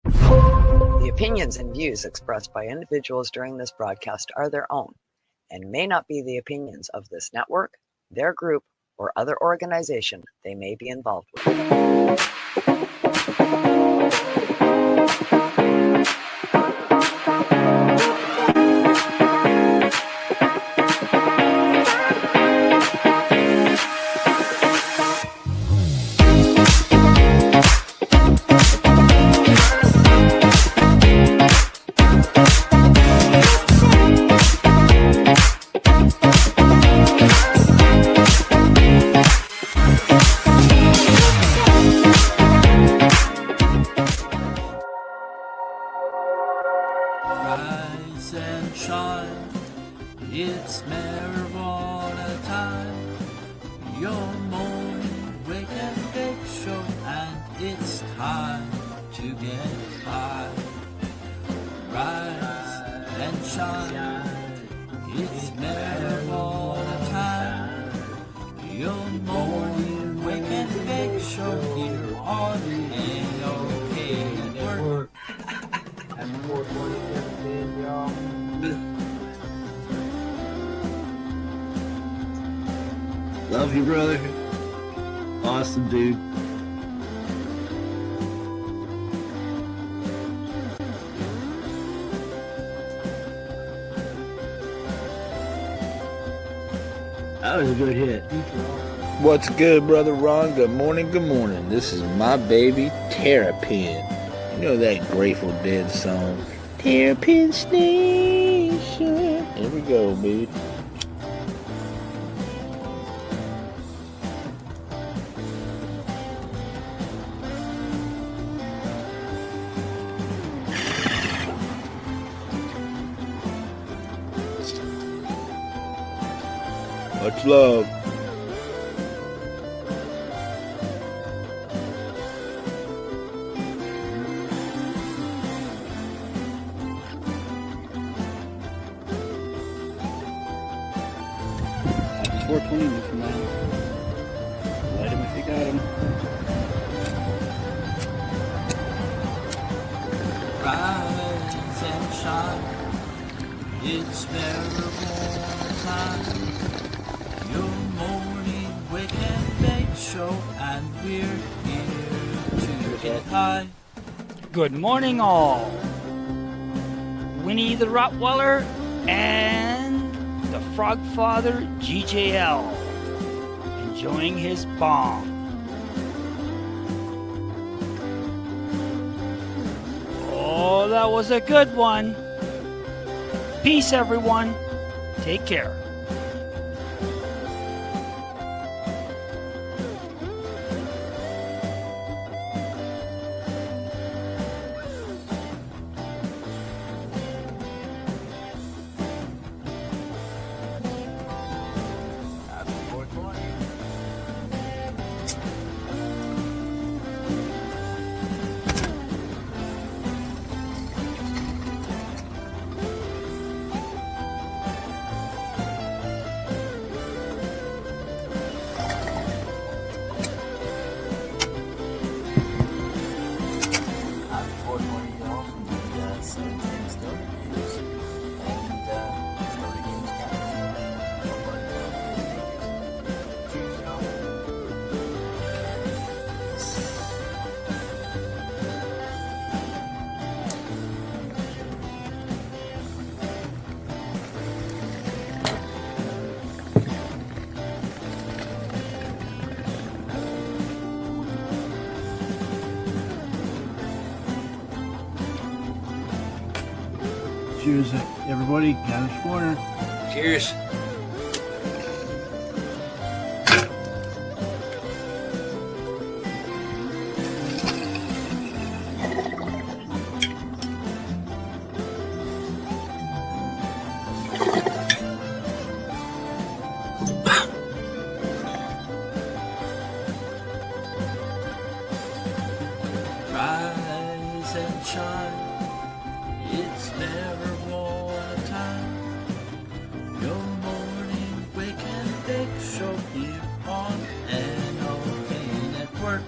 The opinions and views expressed by individuals during this broadcast are their own and may not be the opinions of this network, their group, or other organization they may be involved with. Rise and shine, it's marijuana time. Your morning wake and bake show, and it's time to get high. Rise and shine, it's marijuana time. Your morning wake and bake show here on NOK Network. Happy 4/20/17, y'all. Love you, brother. Awesome, dude. That was a good hit. What's good, Brother Ron? Good morning, good morning. This is my baby, Terrapin. You know that Grateful Dead song? Terrapin Station. Here we go, baby. Much love. Happy 420 from now. Light him if you got him. Rise and shine, it's marijuana time. Your morning wake and bake show, and we're here to get high. Good morning, all. Winnie the Rottweiler and the Frog Father GJL enjoying his bomb. Oh, that was a good one. Peace, everyone. Take care. Happy 420. Happy 420, y'all, from the 17 Story Games and Story Games Cannabis. Cheers, y'all. Cheers, everybody. Cannabis Corner. Cheers. Rise and shine, it's marijuana time. Your morning wake and bake show here on NOK Network.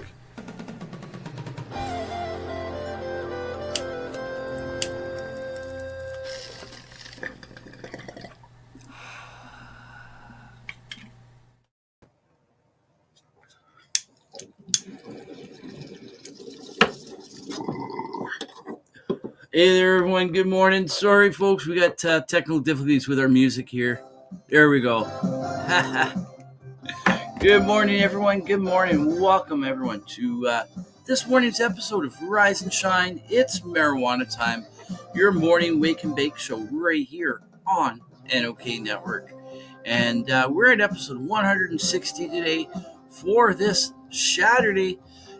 Hey there, everyone. Good morning. Sorry, folks. We got technical difficulties with our music here. There we go. Good morning, everyone. Good morning. Welcome, everyone, to this morning's episode of Rise and Shine. It's marijuana time. Your morning wake and bake show right here on NOK Network. And we're at episode 160 today for this Saturday,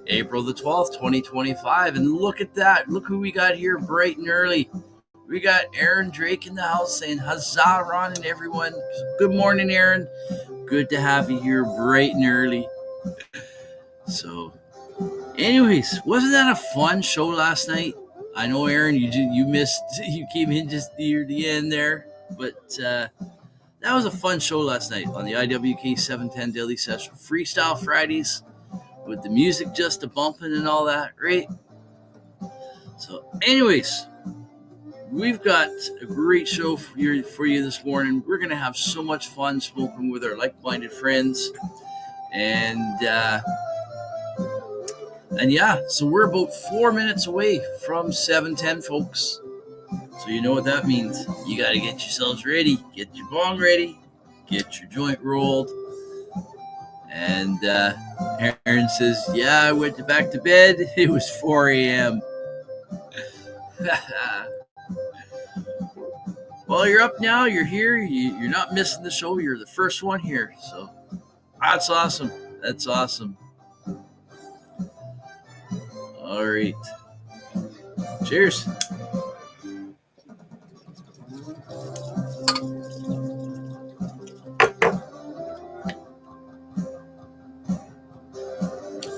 April the 12th, 2025. And look at that. Look who we got here bright and early. We got Aaron Drake in the house saying huzzah, Ron and everyone. Good morning, Aaron. Good to have you here bright and early. So, anyways, wasn't that a fun show last night? I know, Aaron, you missed, you came in just near the end there. But that was a fun show last night on the IWK 710 Daily Session. Freestyle Fridays with the music just a bumping and all that, right? So, anyways, we've got a great show for you this morning. We're going to have so much fun smoking with our like-minded friends. And yeah, so we're about 4 minutes away from 7:10, folks. So you know what that means. You got to get yourselves ready. Get your bong ready. Get your joint rolled. And Aaron says, yeah, I went back to bed. It was 4 a.m. Well, you're up now. You're here. You're not missing the show. You're the first one here. So that's awesome. That's awesome. All right. Cheers.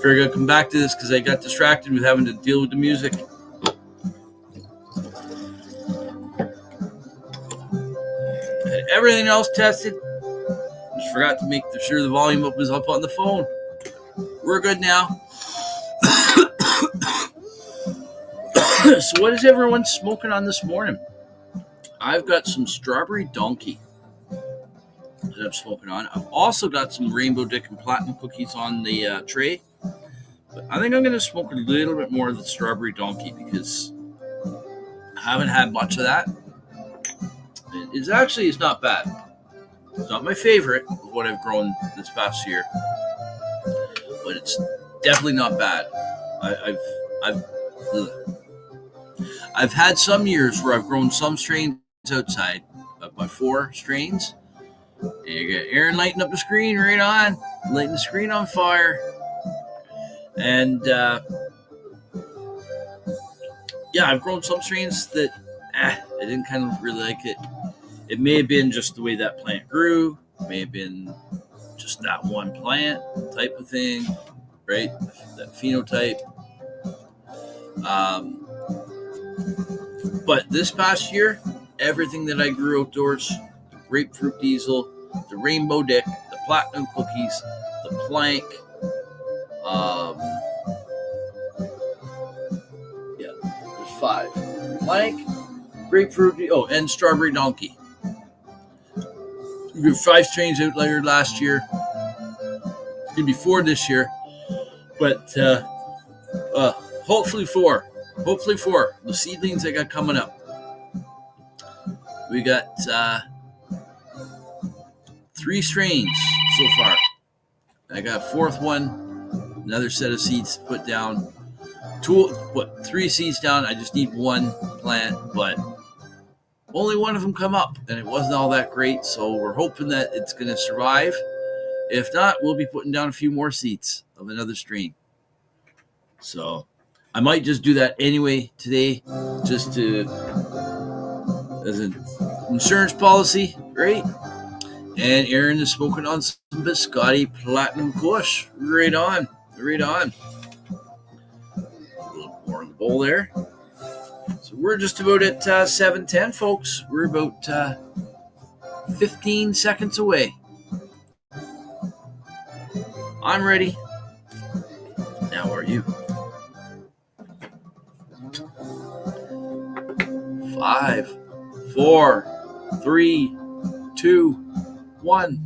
Figured I'd come back to this because I got distracted with having to deal with the music. Had everything else tested. Just forgot to make sure the volume up was up on the phone. We're good now. So what is everyone smoking on this morning? I've got some strawberry donkey that I'm smoking on. I've also got some rainbow dick and platinum cookies on the tray. But I think I'm going to smoke a little bit more of the strawberry donkey because I haven't had much of that. It's not bad. It's not my favorite of what I've grown this past year, but it's definitely not bad. I've had some years where I've grown some strains outside of my 4 strains. And you got Aaron lighting up the screen right on, lighting the screen on fire. And yeah, I've grown some strains that I didn't kind of really like it. It may have been just the way that plant grew. It may have been just that one plant type of thing, right? That phenotype. But this past year, everything that I grew outdoors, the grapefruit diesel, the rainbow dick, the platinum cookies, the plank, yeah, there's 5. Plank, grapefruit, and strawberry donkey. We grew 5 strains out later last year. It's gonna be 4 this year, but hopefully 4. Hopefully 4. The seedlings I got coming up. We got 3 strains so far. I got a 4th one. Another set of seeds to put down. 3 seeds down. I just need 1 plant, but only 1 of them come up, and it wasn't all that great. So we're hoping that it's going to survive. If not, we'll be putting down a few more seeds of another strain. So I might just do that anyway today, just to as an insurance policy, right? And Aaron is smoking on some Biscotti Platinum Kush. Right on. Right on. A little more in the bowl there. So we're just about at 7:10, folks. We're about 15 seconds away. I'm ready. Now are you? 5, 4, 3, 2, 1.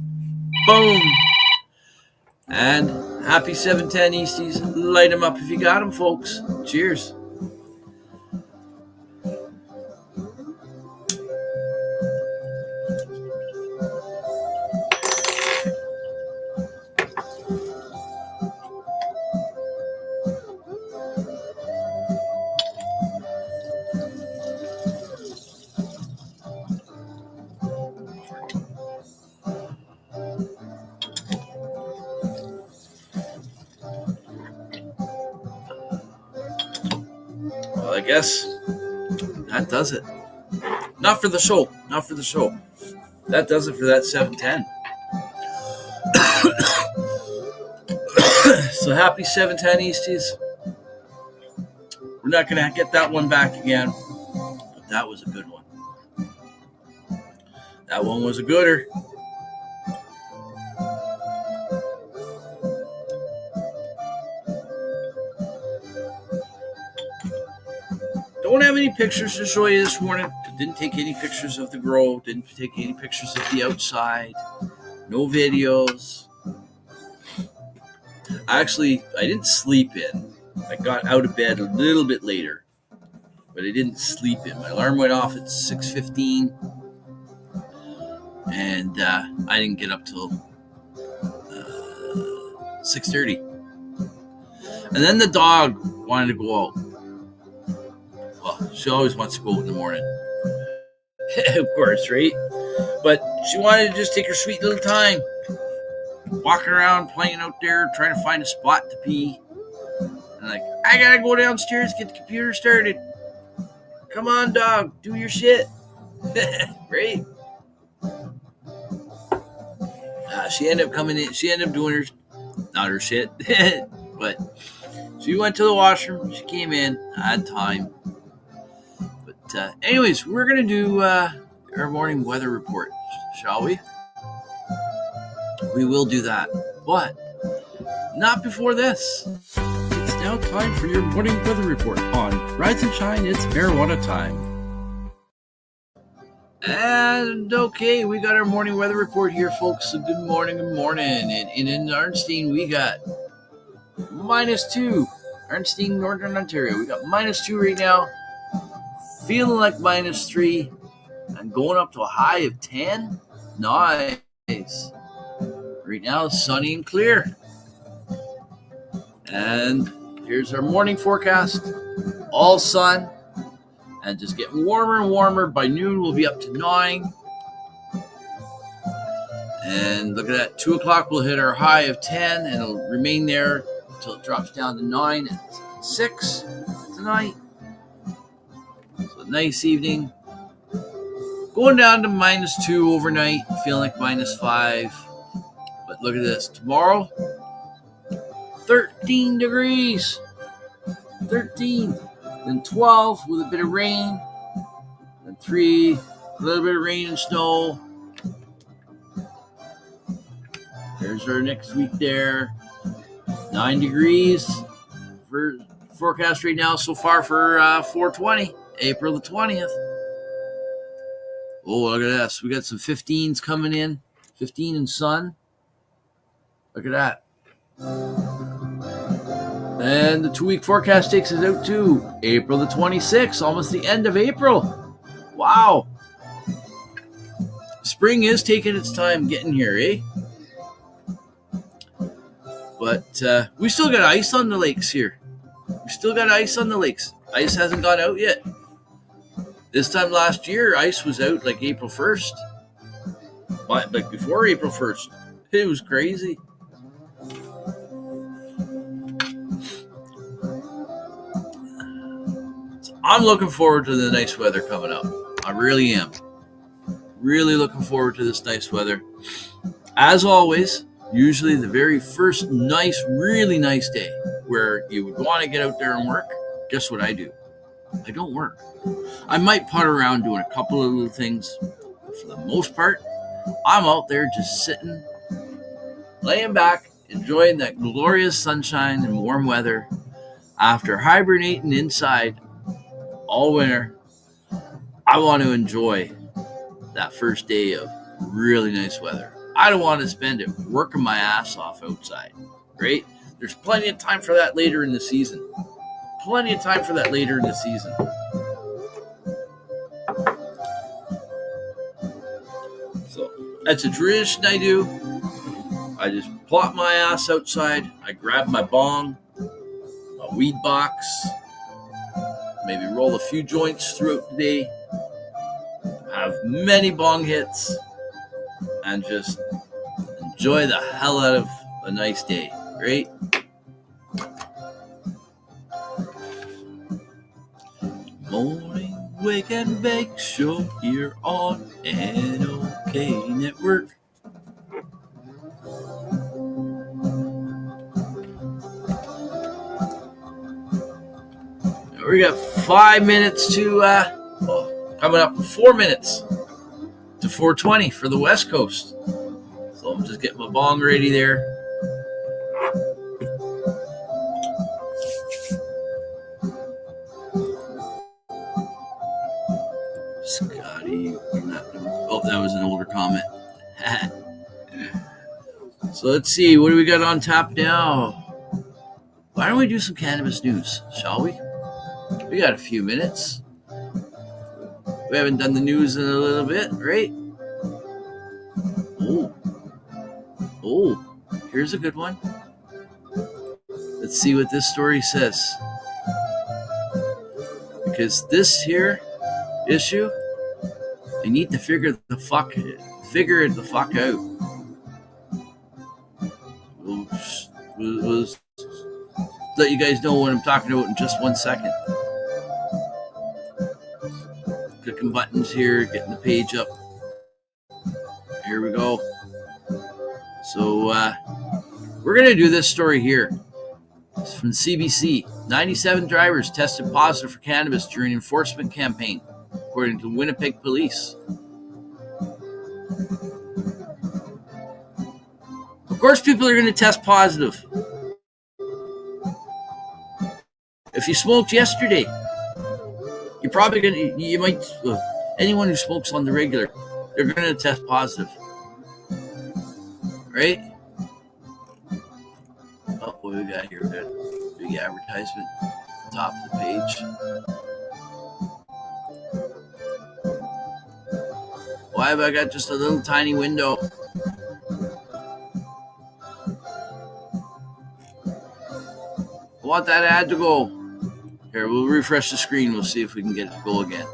Boom. And happy 710 Easties. Light them up if you got them, folks. Cheers. guess that does it. Not for the show. That does it for that 710. So happy 710 Easties. We're not going to get that one back again, but that was a good one. That one was a gooder. Don't have any pictures to show you this morning. Didn't take any pictures of the grow. Didn't take any pictures of the outside. No videos. Actually, I didn't sleep in. I got out of bed a little bit later, but I didn't sleep in. My alarm went off at 6:15, and I didn't get up till 6:30. And then the dog wanted to go out. Well, she always wants to go out in the morning. Of course, right? But she wanted to just take her sweet little time. Walking around, playing out there, trying to find a spot to pee. And like, I gotta go downstairs, get the computer started. Come on, dog, do your shit. Right? She ended up coming in. She ended up doing not her shit. But she went to the washroom. She came in. I had time. But anyways, we're going to do our morning weather report, shall we? We will do that. But not before this. It's now time for your morning weather report on Rise and Shine. It's marijuana time. And okay, we got our morning weather report here, folks. So good morning, good morning. And in Arnstein, we got -2. Arnstein, Northern Ontario. We got -2 right now. Feeling like -3. And going up to a high of 10. Nice. Right now, sunny and clear. And here's our morning forecast. All sun. And just getting warmer and warmer. By noon, we'll be up to 9. And look at that. 2 o'clock, we'll hit our high of 10. And it'll remain there until it drops down to 9 at 6 tonight. So nice evening. Going down to -2 overnight. Feeling like -5. But look at this. Tomorrow, 13 degrees. 13. Then 12 with a bit of rain. Then 3, a little bit of rain and snow. There's our next week there. 9 degrees for forecast right now so far for 4/20, April the 20th. Oh, look at this. We got some 15s coming in. 15 and sun. Look at that. And the 2-week forecast takes us out to April the 26th, almost the end of April. Wow. Spring is taking its time getting here, eh? But we still got ice on the lakes here. We still got ice on the lakes. Ice hasn't gone out yet. This time last year, ice was out like April 1st. But like before April 1st. It was crazy. I'm looking forward to the nice weather coming up. I really am. Really looking forward to this nice weather. As always, usually the very first really nice day where you would want to get out there and work, guess what I do? I don't work. I might putt around doing a couple of little things. But for the most part, I'm out there just sitting, laying back, enjoying that glorious sunshine and warm weather after hibernating inside all winter. I want to enjoy that first day of really nice weather. I don't want to spend it working my ass off outside, right? There's plenty of time for that later in the season. Plenty of time for that later in the season. So that's a tradition I do. I just plop my ass outside. I grab my bong, my weed box, maybe roll a few joints throughout the day, have many bong hits, and just enjoy the hell out of a nice day, right? Morning Wake and Bake Show here on NOK Network. We got 5 minutes to, coming up 4 minutes to 4:20 for the West Coast. So I'm just getting my bong ready there. Scotty, oh, that was an older comment. So let's see, what do we got on tap now? Why don't we do some cannabis news, shall we? We got a few minutes. We haven't done the news in a little bit, right? Oh, here's a good one. Let's see what this story says. Because this here issue, I need to figure it the fuck out. We'll let you guys know what I'm talking about in just 1 second. Clicking buttons here, getting the page up. Here we go. So we're going to do this story here. It's from CBC. 97 drivers tested positive for cannabis during enforcement campaign, according to Winnipeg police. Of course, people are going to test positive. If you smoked yesterday, you're probably going to, anyone who smokes on the regular, they're going to test positive. Right? Oh, what we got here? We got a big advertisement at the top of the page. Why have I got just a little tiny window? I want that ad to go. Here, we'll refresh the screen. We'll see if we can get it to go again.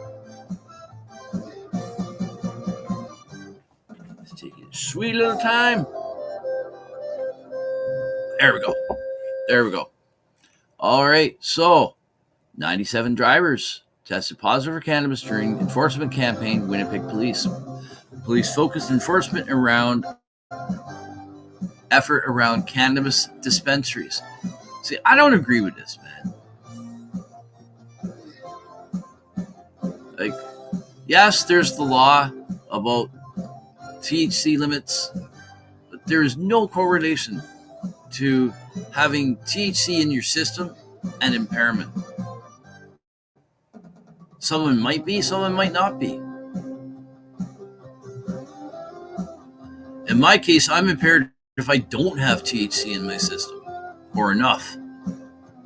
It's taking a sweet little time. There we go. All right. So, 97 drivers tested positive for cannabis during enforcement campaign, Winnipeg police. Police focused enforcement effort around cannabis dispensaries. See, I don't agree with this, man. Like, yes, there's the law about THC limits, but there is no correlation to having THC in your system and impairment. Someone might be, someone might not be. In my case, I'm impaired if I don't have THC in my system, or enough.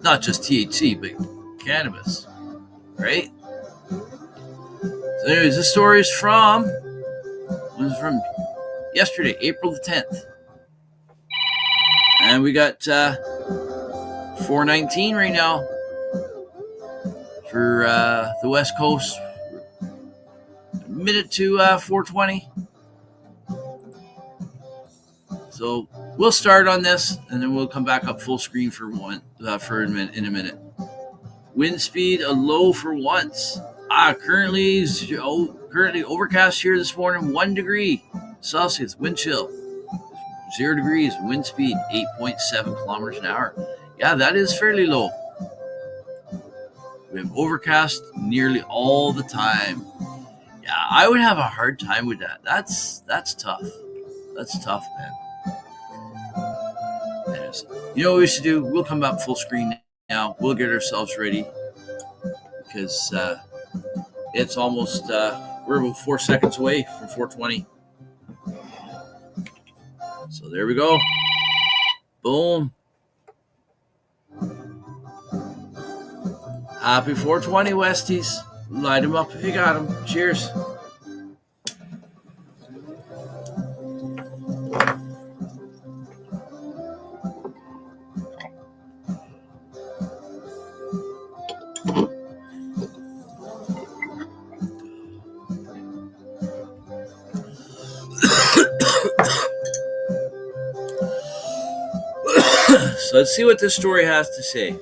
Not just THC, but cannabis, right? So anyways, this story is from yesterday, April the 10th. And we got 4:19 right now for the West Coast. A minute to 4:20. So we'll start on this, and then we'll come back up full screen for a minute. Wind speed a low for once. Currently overcast here this morning. 1 degree Celsius. Wind chill 0 degrees. Wind speed 8.7 kilometers an hour. Yeah, that is fairly low. We have overcast nearly all the time. Yeah, I would have a hard time with that. That's tough. That's tough, man. You know what we should do? We'll come up full screen now. We'll get ourselves ready because it's almost, we're about 4 seconds away from 4:20. So there we go. Boom. Happy 420, Westies. Light them up if you got them. Cheers. So let's see what this story has to say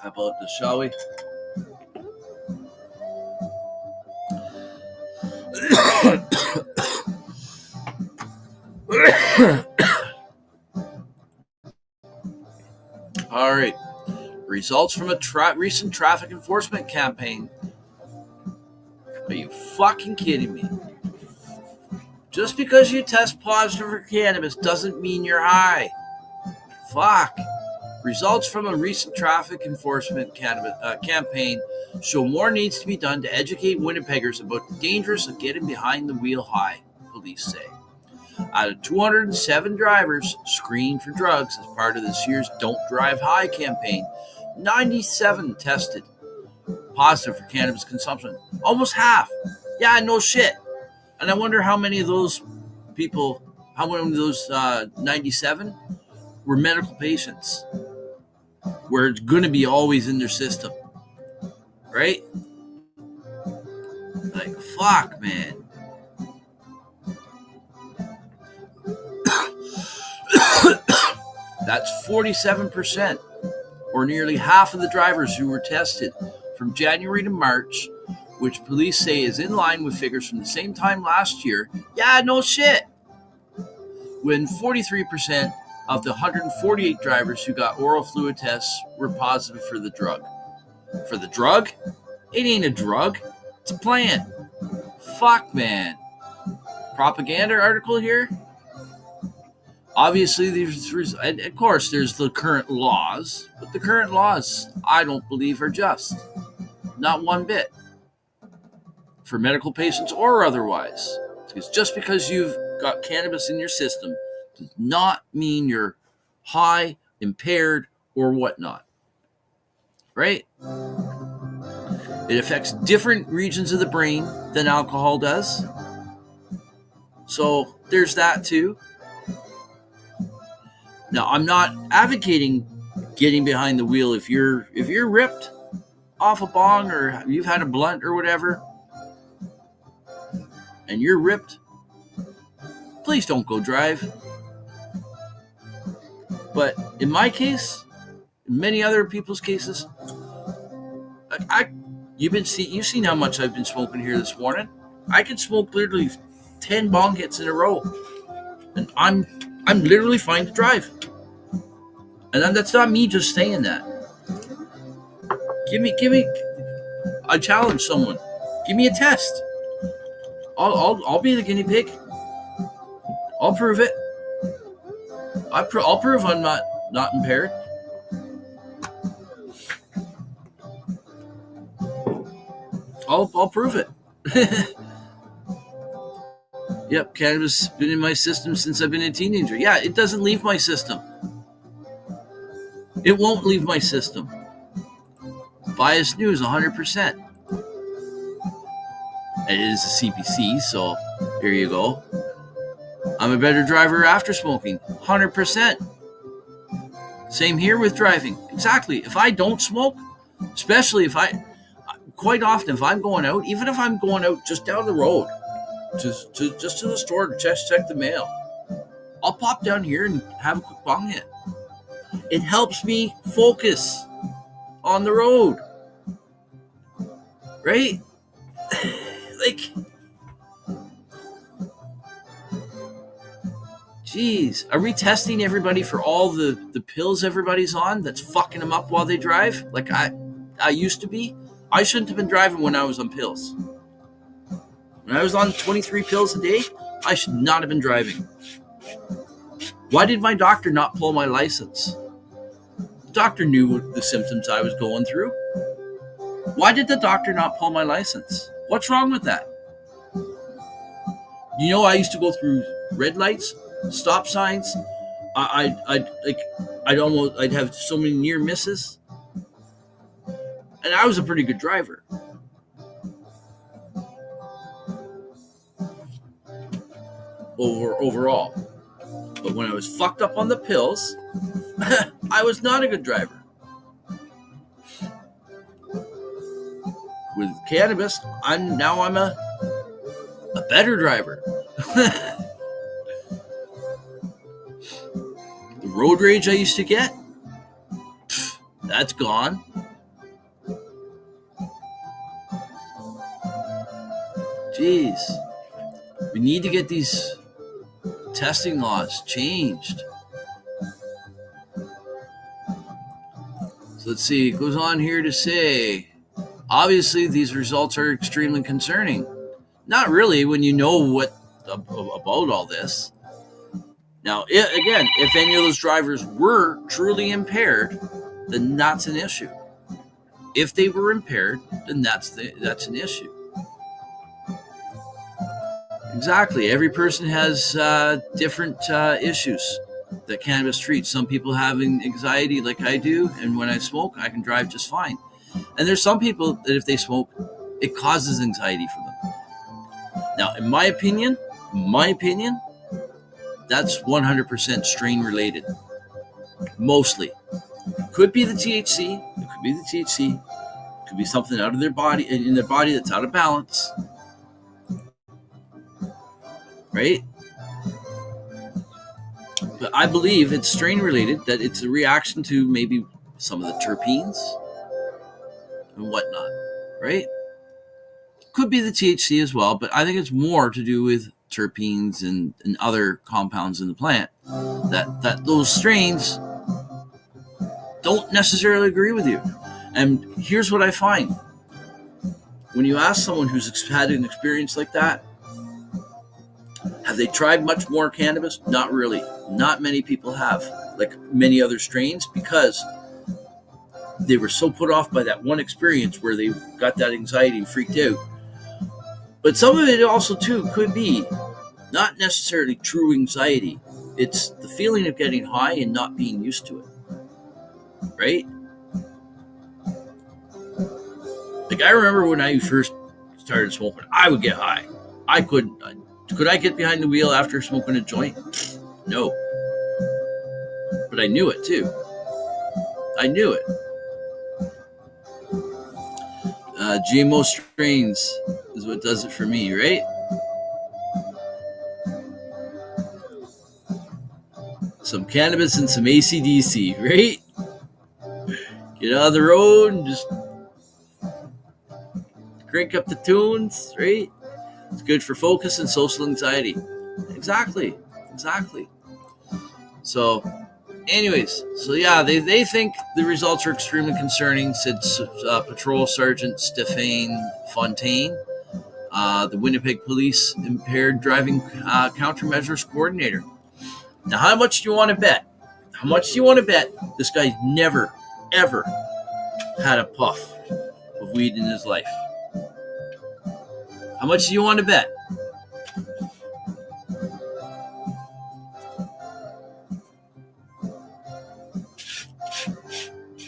about this, shall we? Results from a recent traffic enforcement campaign. Are you fucking kidding me? Just because you test positive for cannabis doesn't mean you're high. Fuck. Results from a recent traffic enforcement campaign show more needs to be done to educate Winnipeggers about the dangers of getting behind the wheel high, police say. Out of 207 drivers screened for drugs as part of this year's Don't Drive High campaign, 97 tested positive for cannabis consumption. Almost half. Yeah, no shit. And I wonder how many of those people, how many of those 97 were medical patients, where it's going to be always in their system, right? Like, fuck, man. That's 47%, or nearly half of the drivers who were tested from January to March, which police say is in line with figures from the same time last year. Yeah, no shit. When 43% of the 148 drivers who got oral fluid tests were positive for the drug. For the drug? It ain't a drug. It's a plant. Fuck, man. Propaganda article here? Obviously, and of course, there's the current laws, but the current laws, I don't believe, are just. Not one bit. For medical patients or otherwise. Because just because you've got cannabis in your system does not mean you're high, impaired, or whatnot. Right? It affects different regions of the brain than alcohol does. So there's that too. Now, I'm not advocating getting behind the wheel if you're ripped off a bong or you've had a blunt or whatever, and you're ripped, please don't go drive. But in my case, in many other people's cases, you've seen how much I've been smoking here this morning. I can smoke literally 10 bong hits in a row, and I'm literally fine to drive. And that's not me just saying that. Give me. I challenge someone. Give me a test. I'll be the guinea pig. I'll prove it. I'll prove I'm not impaired. I'll prove it. Yep, cannabis has been in my system since I've been a teenager. Yeah, it doesn't leave my system. It won't leave my system. Biased news, 100%. It is a CPC, so here you go. I'm a better driver after smoking, 100%. Same here with driving. Exactly. If I don't smoke, especially quite often, if I'm going out, even if I'm going out just down the road, just to the store to check the mail, I'll pop down here and have a quick bong hit. It helps me focus on the road. Right? Like, geez, are we testing everybody for all the pills everybody's on that's fucking them up while they drive? Like I used to be. I shouldn't have been driving when I was on pills. When I was on 23 pills a day, I should not have been driving. Why did my doctor not pull my license? The doctor knew the symptoms I was going through. Why did the doctor not pull my license? What's wrong with that? You know, I used to go through red lights, stop signs. I'd have so many near misses. And I was a pretty good driver. Overall. But when I was fucked up on the pills, I was not a good driver. With cannabis, I'm a better driver. The road rage I used to get, that's gone. Jeez. We need to get these testing laws changed. So let's see. It goes on here to say, obviously, these results are extremely concerning. Not really when you know what about all this. Now, again, if any of those drivers were truly impaired, then that's an issue. If they were impaired, then that's an issue. Exactly. Every person has different issues that cannabis treats. Some people have anxiety like I do, and when I smoke, I can drive just fine. And there's some people that if they smoke, it causes anxiety for them. Now, in my opinion, that's 100% strain related. Mostly. Could be the THC. It could be the THC. It could be something out of their body, in their body that's out of balance. Right? But I believe it's strain related, that it's a reaction to maybe some of the terpenes and whatnot. Right? Could be the THC as well, but I think it's more to do with terpenes and other compounds in the plant. That those strains don't necessarily agree with you. And here's what I find. When you ask someone who's had an experience like that, have they tried much more cannabis? Not really. Not many people have, like many other strains, because they were so put off by that one experience where they got that anxiety and freaked out. But some of it also, too, could be not necessarily true anxiety. It's the feeling of getting high and not being used to it. Right? Like, I remember when I first started smoking, I would get high. I couldn't. Could I get behind the wheel after smoking a joint? No. But I knew it, too. I knew it. GMO strains is what does it for me, right? Some cannabis and some AC/DC, right? Get on the road and just crank up the tunes, right? It's good for focus and social anxiety. Exactly. So, anyways, yeah, they think the results are extremely concerning, said Patrol Sergeant Stéphane Fontaine, the Winnipeg Police Impaired Driving Countermeasures Coordinator. Now, how much do you want to bet? This guy never, ever had a puff of weed in his life? How much do you want to bet?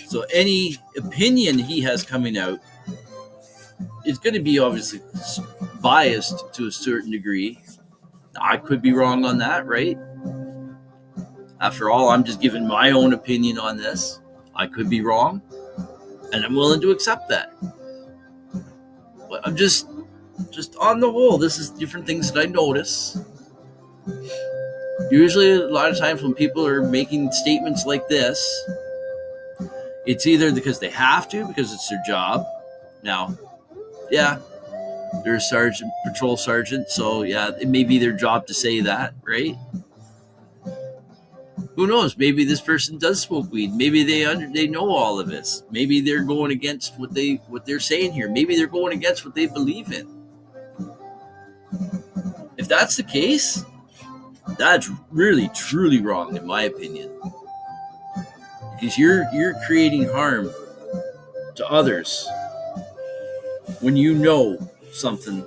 So any opinion he has coming out is going to be obviously biased to a certain degree. I could be wrong on that, right? After all, I'm just giving my own opinion on this. I could be wrong, and I'm willing to accept that. But I'm just on the whole, this is different things that I notice. Usually, a lot of times when people are making statements like this, it's either because they have to, because it's their job. Now, yeah, they're a patrol sergeant, so yeah, it may be their job to say that, right? Who knows? Maybe this person does smoke weed. Maybe they know all of this. Maybe they're going against what they're saying here. Maybe they're going against what they believe in. If that's the case, that's really truly wrong, in my opinion. Because you're creating harm to others when you know something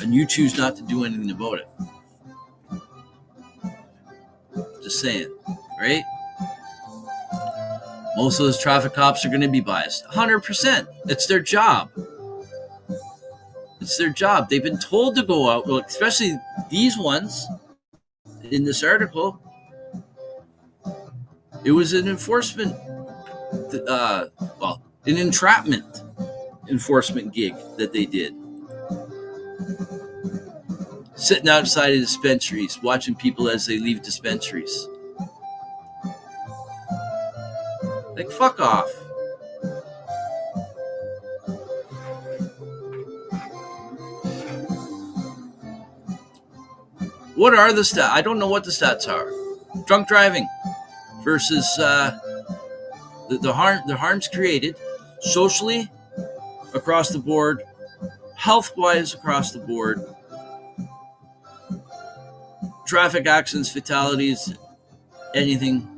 and you choose not to do anything about it. Just saying, right? Most of those traffic cops are going to be biased. 100%. It's their job. It's their job. They've been told to go out, well, especially these ones in this article. It was an enforcement, an entrapment enforcement gig that they did. Sitting outside of dispensaries, watching people as they leave dispensaries. Like, fuck off. What are the stats? I don't know what the stats are. Drunk driving versus The harms created socially across the board, health-wise across the board, traffic accidents, fatalities, anything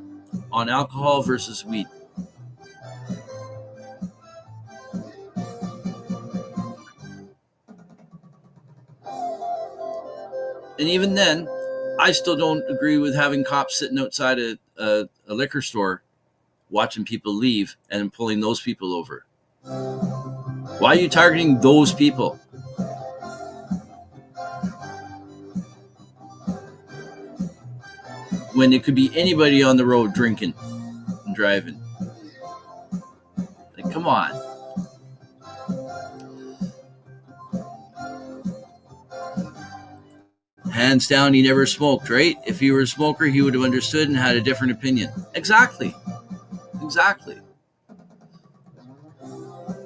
on alcohol versus weed. And even then, I still don't agree with having cops sitting outside a liquor store watching people leave and pulling those people over. Why are you targeting those people? When it could be anybody on the road drinking and driving. Like, come on. Hands down, he never smoked, right? If he were a smoker, he would have understood and had a different opinion. Exactly.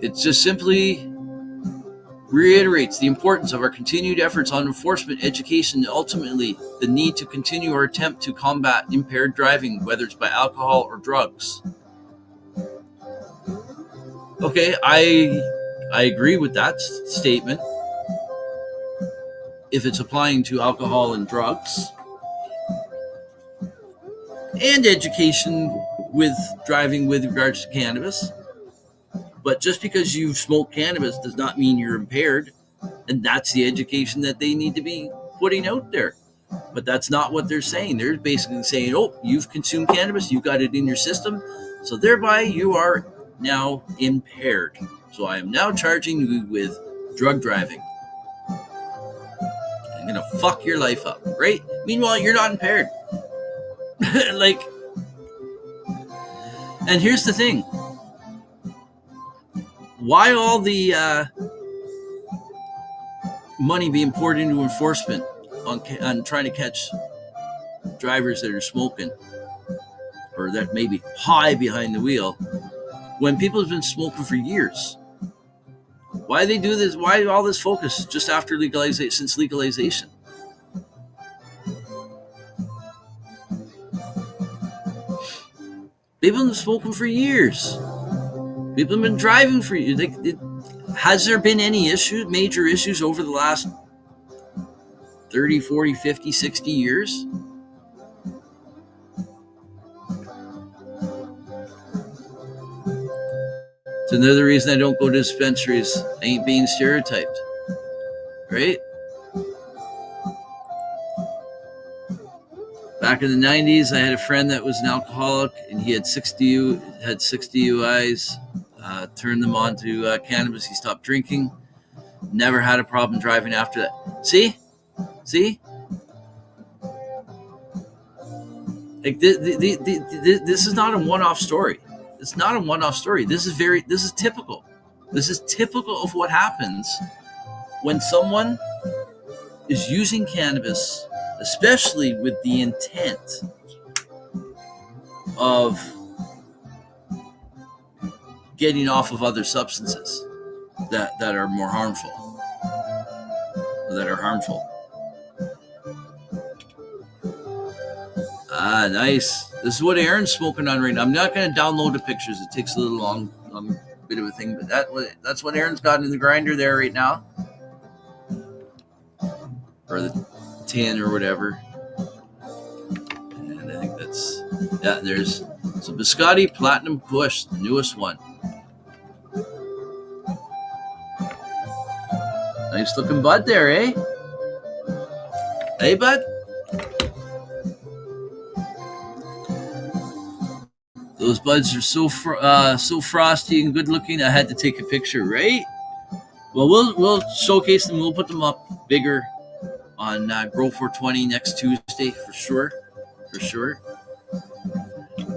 It just simply reiterates the importance of our continued efforts on enforcement, education, and ultimately the need to continue our attempt to combat impaired driving, whether it's by alcohol or drugs. Okay, I agree with that statement. If it's applying to alcohol and drugs, and education with driving with regards to cannabis. But just because you've smoked cannabis does not mean you're impaired. And that's the education that they need to be putting out there. But that's not what they're saying. They're basically saying, oh, you've consumed cannabis, you've got it in your system, so thereby you are now impaired. So I am now charging you with drug driving. I'm going to fuck your life up, right? Meanwhile, you're not impaired. And here's the thing. Why all the money being poured into enforcement on trying to catch drivers that are smoking or that may be high behind the wheel when people have been smoking for years? Why they do this? Why all this focus just after legalization, since legalization? People have been smoking for years. People have been driving for years. Has there been any major issues over the last 30, 40, 50, 60 years? It's another reason I don't go to dispensaries. I ain't being stereotyped. Right? Back in the 90s, I had a friend that was an alcoholic, and he had 60 UIs. Turned them on to cannabis. He stopped drinking. Never had a problem driving after that. See? Like this is not a one-off story. It's not a one-off story. This is typical. This is typical of what happens when someone is using cannabis, especially with the intent of getting off of other substances that are more harmful, Nice. This is what Aaron's smoking on right now. I'm not going to download the pictures. It takes a little long bit of a thing, but that's what Aaron's got in the grinder there right now, or the tin or whatever. And I think there's some Biscotti Platinum Kush, the newest one. Nice looking bud there, eh? Hey, bud. Those buds are so frosty and good looking. I had to take a picture, right? Well, we'll showcase them. We'll put them up bigger on Grow 420 next Tuesday for sure.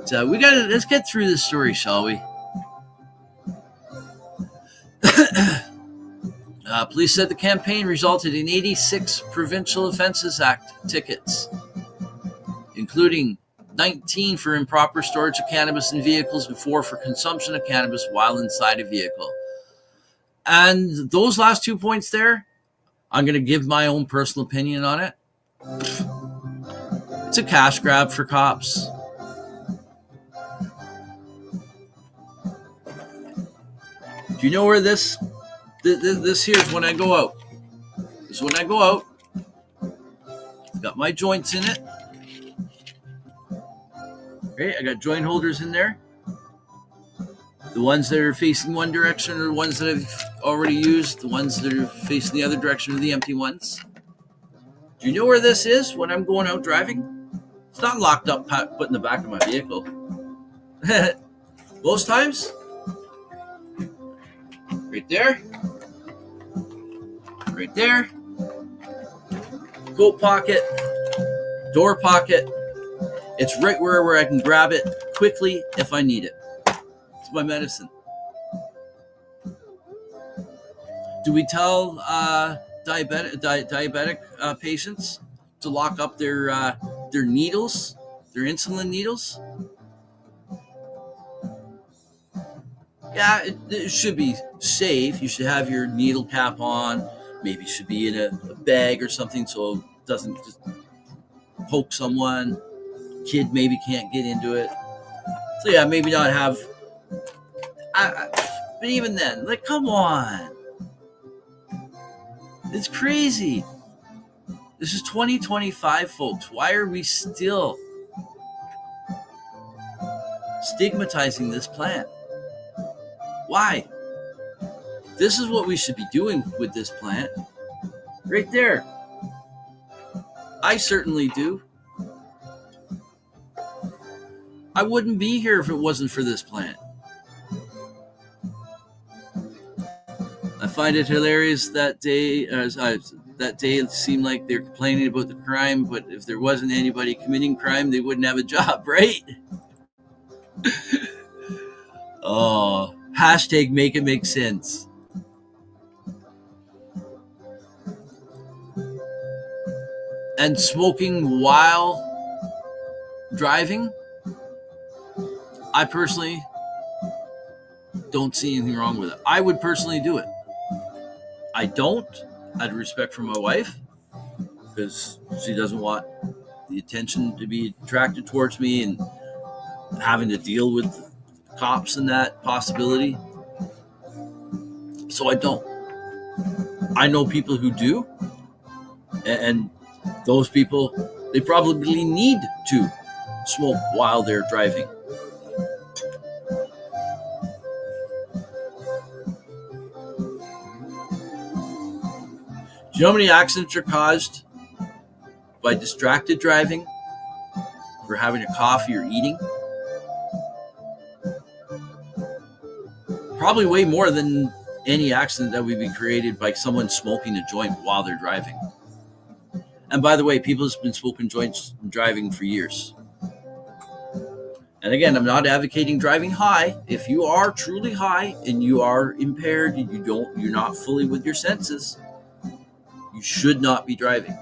So let's get through this story, shall we? Police said the campaign resulted in 86 Provincial Offences Act tickets, including 19 for improper storage of cannabis in vehicles and 4 for consumption of cannabis while inside a vehicle. And those last 2 points there, I'm going to give my own personal opinion on it. It's a cash grab for cops. Do you know where this here is when I go out? This is when I go out. Got my joints in it. Right, I got joint holders in there. The ones that are facing one direction are the ones that I've already used. The ones that are facing the other direction are the empty ones. Do you know where this is when I'm going out driving? It's not locked up, put in the back of my vehicle. Most times, right there, coat pocket, door pocket. It's right where I can grab it quickly if I need it. It's my medicine. Do we tell diabetic patients to lock up their needles, their insulin needles? Yeah, it should be safe. You should have your needle cap on. Maybe it should be in a bag or something so it doesn't just poke someone. Kid maybe can't get into it. So yeah, maybe not have. But even then, like, come on. It's crazy. This is 2025, folks. Why are we still stigmatizing this plant? Why? This is what we should be doing with this plant. Right there. I certainly do. I wouldn't be here if it wasn't for this plant. I find it hilarious that day it seemed like they're complaining about the crime, but if there wasn't anybody committing crime, they wouldn't have a job, right? Oh, hashtag make it make sense. And smoking while driving, I personally don't see anything wrong with it. I would personally do it. I don't, out of respect for my wife, because she doesn't want the attention to be attracted towards me and having to deal with cops and that possibility. So I don't. I know people who do, and those people, they probably need to smoke while they're driving. Do you know how many accidents are caused by distracted driving, for having a coffee or eating? Probably way more than any accident that would be created by someone smoking a joint while they're driving. And by the way, people have been smoking joints and driving for years. And again, I'm not advocating driving high. If you are truly high and you are impaired and you're not fully with your senses, you should not be driving.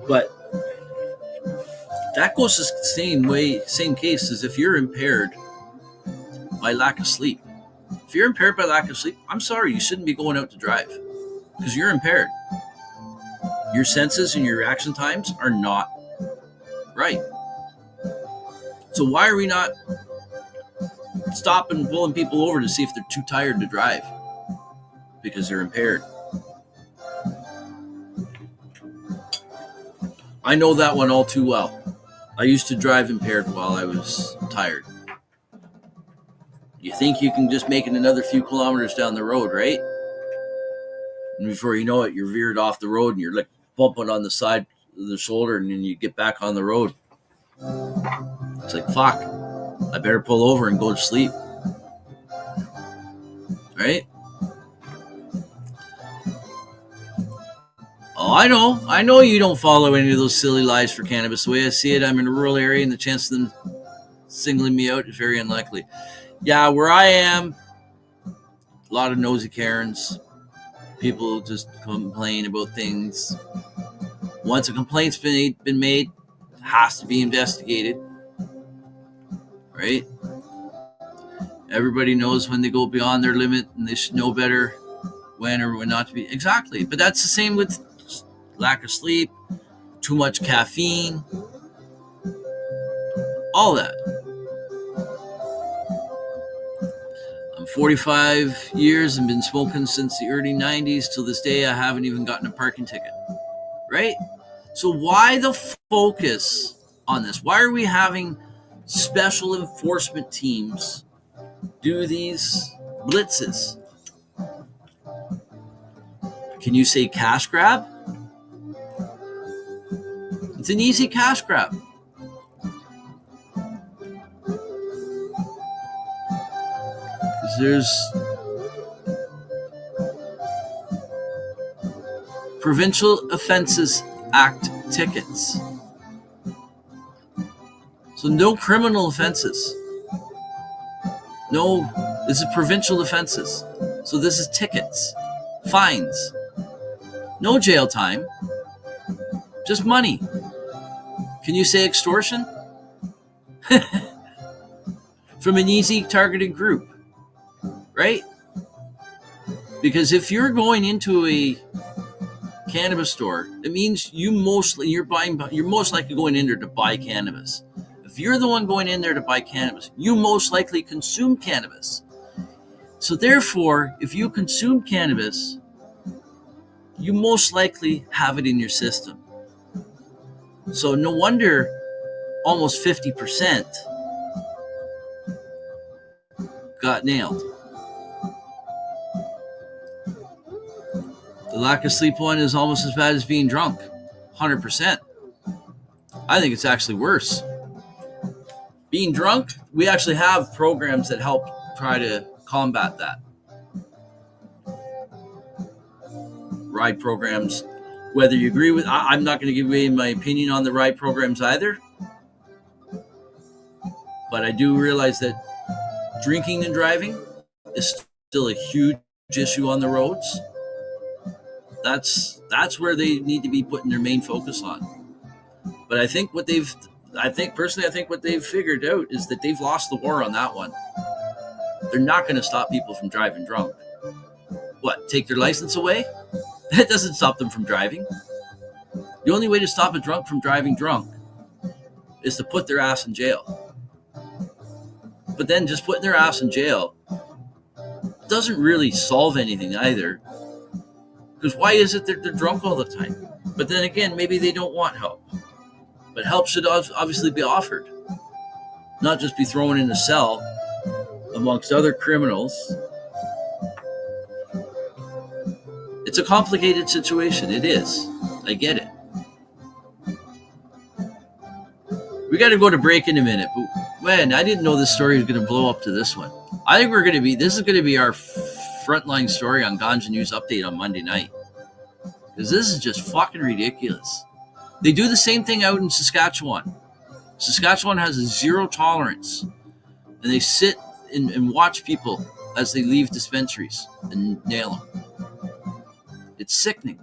But that goes the same case as if you're impaired by lack of sleep. If you're impaired by lack of sleep, I'm sorry, you shouldn't be going out to drive because you're impaired. Your senses and your reaction times are not right. So why are we not stopping and pulling people over to see if they're too tired to drive because they're impaired? I know that one all too well. I used to drive impaired while I was tired. You think you can just make it another few kilometers down the road, right? And before you know it, you're veered off the road and you're like bumping on the side of the shoulder, and then you get back on the road. It's like, fuck, I better pull over and go to sleep. Right? Oh, I know you don't follow any of those silly lies for cannabis. The way I see it, I'm in a rural area and the chance of them singling me out is very unlikely. Yeah, where I am, a lot of nosy Karens. People just complain about things. Once a complaint's been made, it has to be investigated. Right? Everybody knows when they go beyond their limit, and they should know better when or when not to be. Exactly. But that's the same with lack of sleep, too much caffeine, all that. I'm 45 years and been smoking since the early 90s. Till this day, I haven't even gotten a parking ticket, right? So why the focus on this? Why are we having special enforcement teams do these blitzes? Can you say cash grab? It's an easy cash grab. Because there's Provincial Offences Act tickets. So no criminal offenses. No, this is provincial offenses. So this is tickets, fines, no jail time, just money. Can you say extortion? From an easy targeted group, right? Because if you're going into a cannabis store, it means you're most likely going in there to buy cannabis. If you're the one going in there to buy cannabis, you most likely consume cannabis. So therefore, if you consume cannabis, you most likely have it in your system. So no wonder almost 50% got nailed. The lack of sleep one is almost as bad as being drunk. 100%. I think it's actually worse. Being drunk, we actually have programs that help try to combat that. Ride programs, whether you agree with, I'm not going to give away my opinion on the ride programs either. But I do realize that drinking and driving is still a huge issue on the roads. That's where they need to be putting their main focus on. But I think what they've figured out is that they've lost the war on that one. They're not going to stop people from driving drunk. What, take their license away? That doesn't stop them from driving. The only way to stop a drunk from driving drunk is to put their ass in jail. But then just putting their ass in jail doesn't really solve anything either. Because why is it that they're drunk all the time? But then again, maybe they don't want help. But help should obviously be offered. Not just be thrown in a cell amongst other criminals. It's a complicated situation. It is. I get it. We got to go to break in a minute. But man, I didn't know this story was going to blow up to this one. I think this is going to be our frontline story on Ganja News Update on Monday night. Because this is just fucking ridiculous. They do the same thing out in Saskatchewan. Saskatchewan has a zero tolerance. And they sit and watch people as they leave dispensaries and nail them. It's sickening.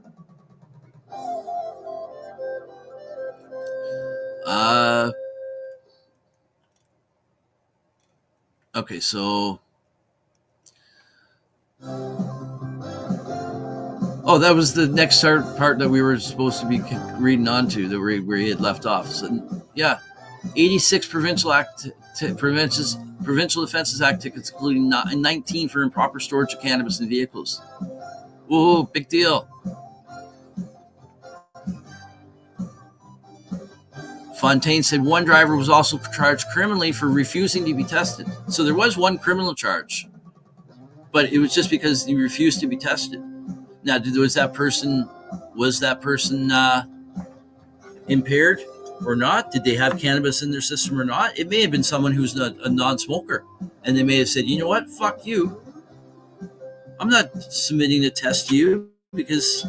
Okay, so... Oh, that was the next part that we were supposed to be reading on to, that where he had left off. So, yeah, 86 Provincial Offences Act tickets, including 19 for improper storage of cannabis in vehicles. Whoa, big deal. Fontaine said one driver was also charged criminally for refusing to be tested. So there was one criminal charge, but it was just because he refused to be tested. Now, was that person impaired or not? Did they have cannabis in their system or not? It may have been someone who's a non-smoker, and they may have said, you know what, fuck you. I'm not submitting a test to you because,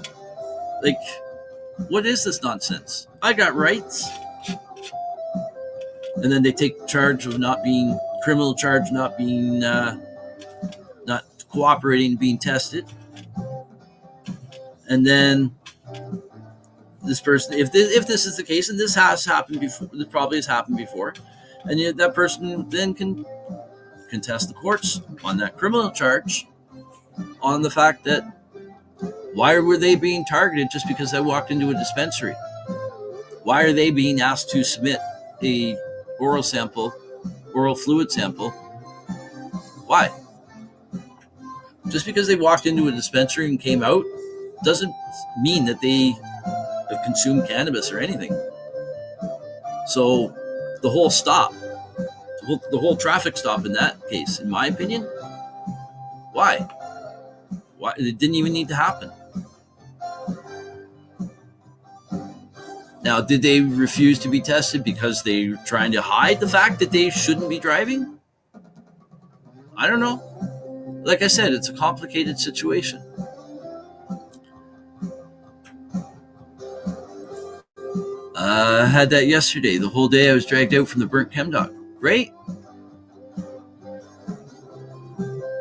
like, what is this nonsense? I got rights. And then they take charge of not cooperating, being tested. And then this person, if this is the case, and this has happened before, this probably has happened before, and yet that person then can contest the courts on that criminal charge, on the fact that why were they being targeted just because they walked into a dispensary? Why are they being asked to submit a oral fluid sample? Why? Just because they walked into a dispensary and came out doesn't mean that they have consumed cannabis or anything. So the whole stop, the whole traffic stop in that case, in my opinion, why? It didn't even need to happen. Now, did they refuse to be tested because they were trying to hide the fact that they shouldn't be driving? I don't know. Like I said, it's a complicated situation. I had that yesterday. The whole day I was dragged out from the burnt chem dock. Great.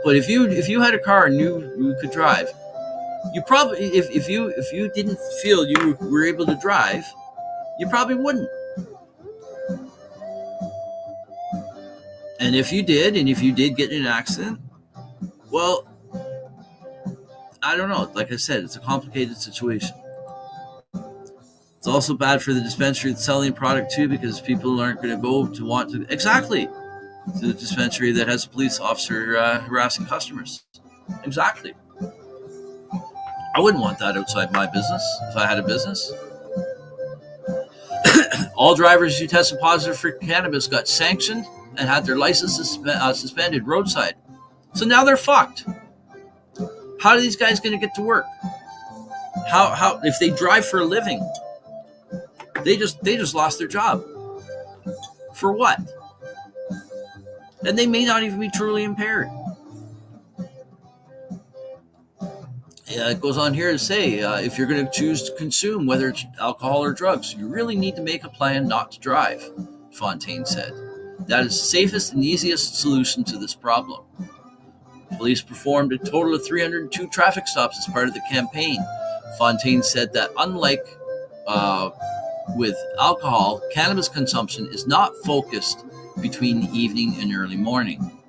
But if you had a car and knew you could drive, you probably if you didn't feel you were able to drive, you probably wouldn't. And if you did get in an accident, well, I don't know. Like I said, it's a complicated situation. It's also bad for the dispensary that's selling product too, because people aren't going to go to want to exactly to the dispensary that has a police officer harassing customers. Exactly. I wouldn't want that outside my business if I had a business. All drivers who tested positive for cannabis got sanctioned and had their licenses suspended roadside. So now they're fucked. How are these guys going to get to work? How if they drive for a living? They just lost their job. For what? And they may not even be truly impaired. It goes on here to say, if you're going to choose to consume, whether it's alcohol or drugs, you really need to make a plan not to drive, Fontaine said. That is the safest and easiest solution to this problem. Police performed a total of 302 traffic stops as part of the campaign. Fontaine said that unlike with alcohol, cannabis consumption is not focused between the evening and early morning.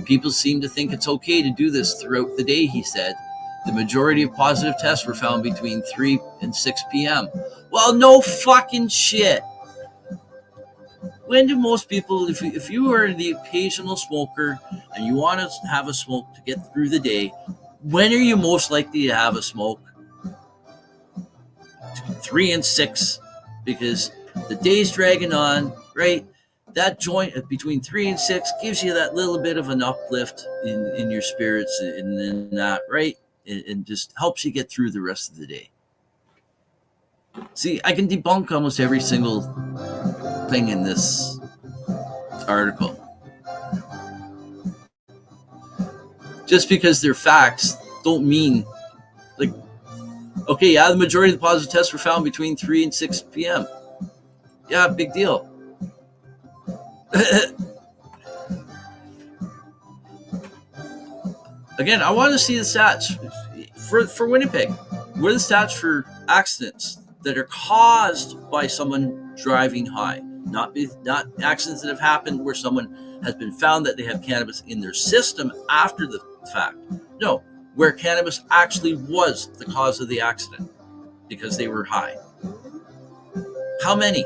People seem to think it's okay to do this throughout the day, he said. The majority of positive tests were found between 3 and 6 p.m. Well, no fucking shit. When do most people, if you are the occasional smoker and you want to have a smoke to get through the day, when are you most likely to have a smoke? 3 and 6, because the day's dragging on, right? That joint between 3 and 6 gives you that little bit of an uplift in your spirits and that, right? And just helps you get through the rest of the day. See, I can debunk almost every single thing in this article. Just because they're facts don't mean, like, okay, yeah, the majority of the positive tests were found between 3 and 6 p.m. Yeah, big deal. Again, I want to see the stats for Winnipeg. What are the stats for accidents that are caused by someone driving high? Not accidents that have happened where someone has been found that they have cannabis in their system after the fact. No, where cannabis actually was the cause of the accident because they were high. How many?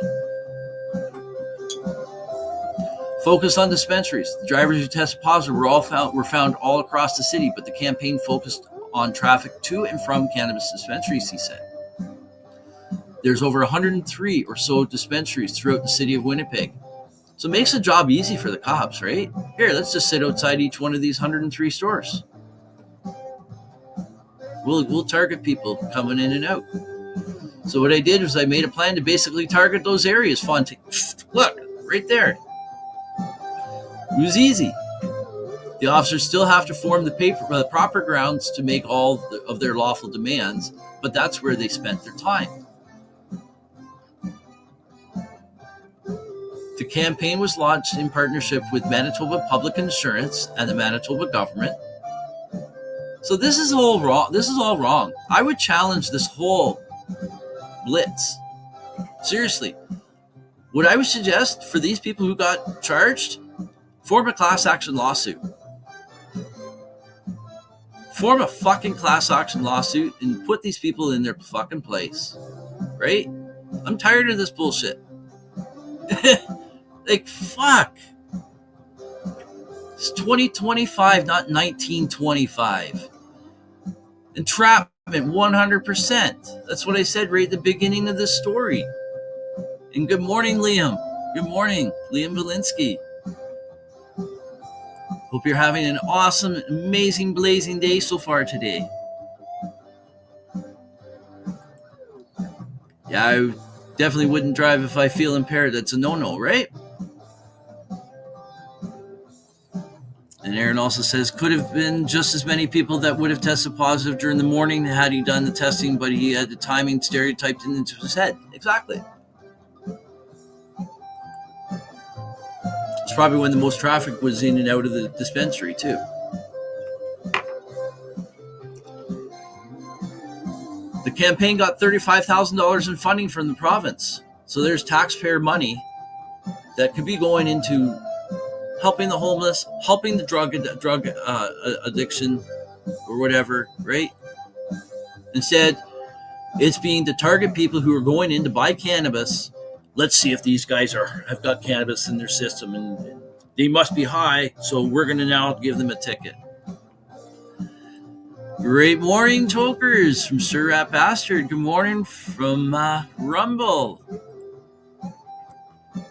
Focus on dispensaries. The drivers who tested positive were found all across the city, but the campaign focused on traffic to and from cannabis dispensaries, he said. There's over 103 or so dispensaries throughout the city of Winnipeg. So it makes the job easy for the cops, right? Here, let's just sit outside each one of these 103 stores. We'll target people coming in and out. So what I did was I made a plan to basically target those areas. Fontaine, look, right there. It was easy. The officers still have to form the proper grounds to make all of their lawful demands, but that's where they spent their time. The campaign was launched in partnership with Manitoba Public Insurance and the Manitoba government. So this is all wrong. This is all wrong. I would challenge this whole blitz. Seriously. What I would suggest for these people who got charged, form a class action lawsuit. Form a fucking class action lawsuit and put these people in their fucking place. Right? I'm tired of this bullshit. Like, fuck. It's 2025, not 1925. Entrapment, 100%. That's what I said right at the beginning of this story. And good morning, Liam. Good morning, Liam Valinsky. Hope you're having an awesome, amazing, blazing day so far today. Yeah, I definitely wouldn't drive if I feel impaired. That's a no-no, right? And Aaron also says, could have been just as many people that would have tested positive during the morning had he done the testing, but he had the timing stereotyped into his head. Exactly. It's probably when the most traffic was in and out of the dispensary, too. The campaign got $35,000 in funding from the province. So there's taxpayer money that could be going into helping the homeless, helping the drug addiction or whatever, right? Instead, it's being to target people who are going in to buy cannabis. Let's see if these guys have got cannabis in their system and they must be high, so we're going to now give them a ticket. Great morning, tokers, from Sir Rat Bastard. Good morning from Rumble.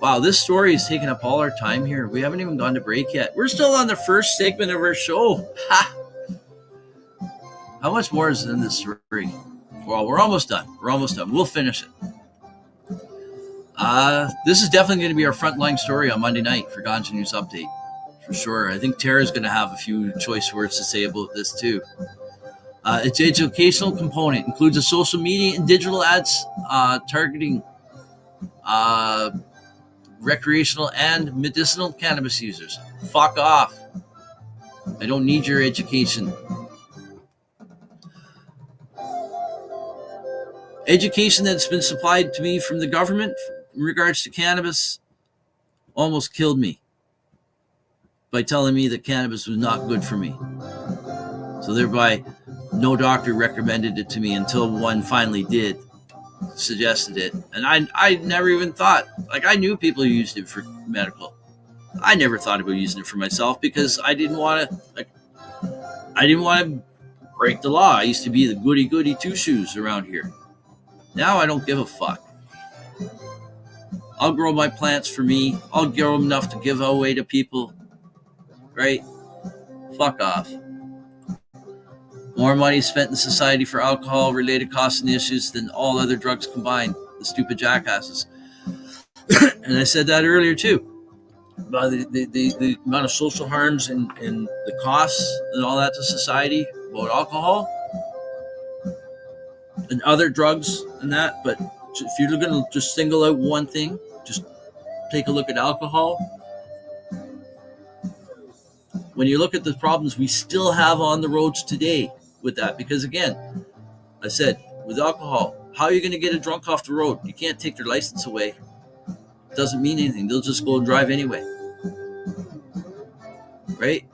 Wow, this story is taking up all our time here. We haven't even gone to break yet. We're still on the first segment of our show. Ha! How much more is in this story? Well, we're almost done. We'll finish it. This is definitely going to be our frontline story on Monday night for Ganja News Update. For sure. I think Tara's going to have a few choice words to say about this too. Its educational component includes a social media and digital ads targeting recreational and medicinal cannabis users. Fuck off. I don't need your education. Education that's been supplied to me from the government in regards to cannabis almost killed me by telling me that cannabis was not good for me. So thereby, no doctor recommended it to me until one finally did, suggested it. And I never even thought, like, I knew people who used it for medical. I never thought about using it for myself because I didn't want to break the law. I used to be the goody two shoes around here. Now I don't give a fuck. I'll grow my plants for me. I'll grow them enough to give away to people. Right? Fuck off. More money spent in society for alcohol-related costs and issues than all other drugs combined. The stupid jackasses. And I said that earlier too. About the amount of social harms and the costs and all that to society about alcohol and other drugs and that. But if you're going to just single out one thing, just take a look at alcohol. When you look at the problems we still have on the roads today with that, because again, I said, with alcohol, how are you going to get a drunk off the road? You can't take their license away. It doesn't mean anything. They'll just go and drive anyway. Right?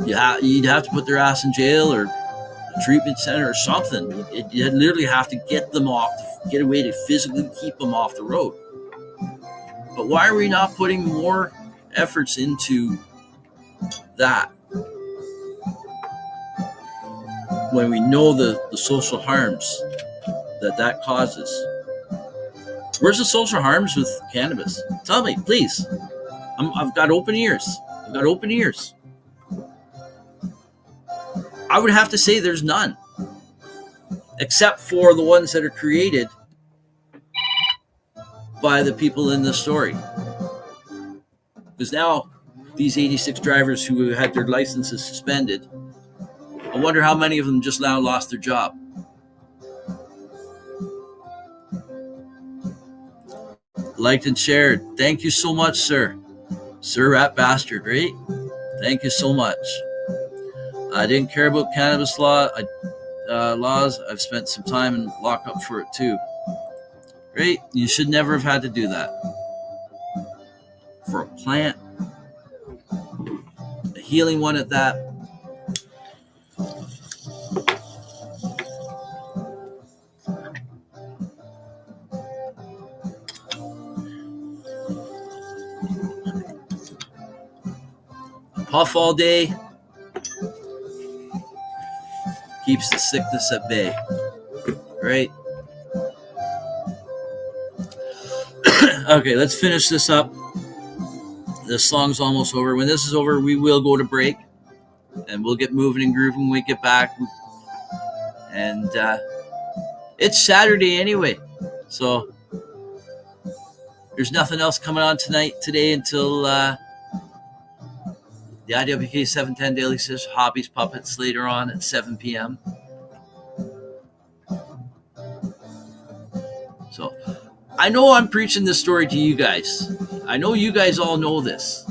You'd have to put their ass in jail or a treatment center or something. You literally have to get them off, get a way to physically keep them off the road. But why are we not putting more efforts into that when we know the social harms that causes? Where's the social harms with cannabis? Tell me, please. I've got open ears. I would have to say there's none, except for the ones that are created by the people in this story. Because now these 86 drivers who had their licenses suspended, I wonder how many of them just now lost their job. Liked and shared. Thank you so much, sir. Sir Rat Bastard, right? Thank you so much. I didn't care about cannabis laws. I've spent some time in lockup for it too. Right? You should never have had to do that. For a plant. A healing one at that. puff all day keeps the sickness at bay, right? Okay, let's finish this up. This song's almost over. When this is over, we will go to break, and we'll get moving and grooving when we get back. And it's Saturday anyway, so there's nothing else coming on today until the IWK 710 Daily Says Hobbies Puppets later on at 7 p.m. So I know I'm preaching this story to you guys. I know you guys all know this,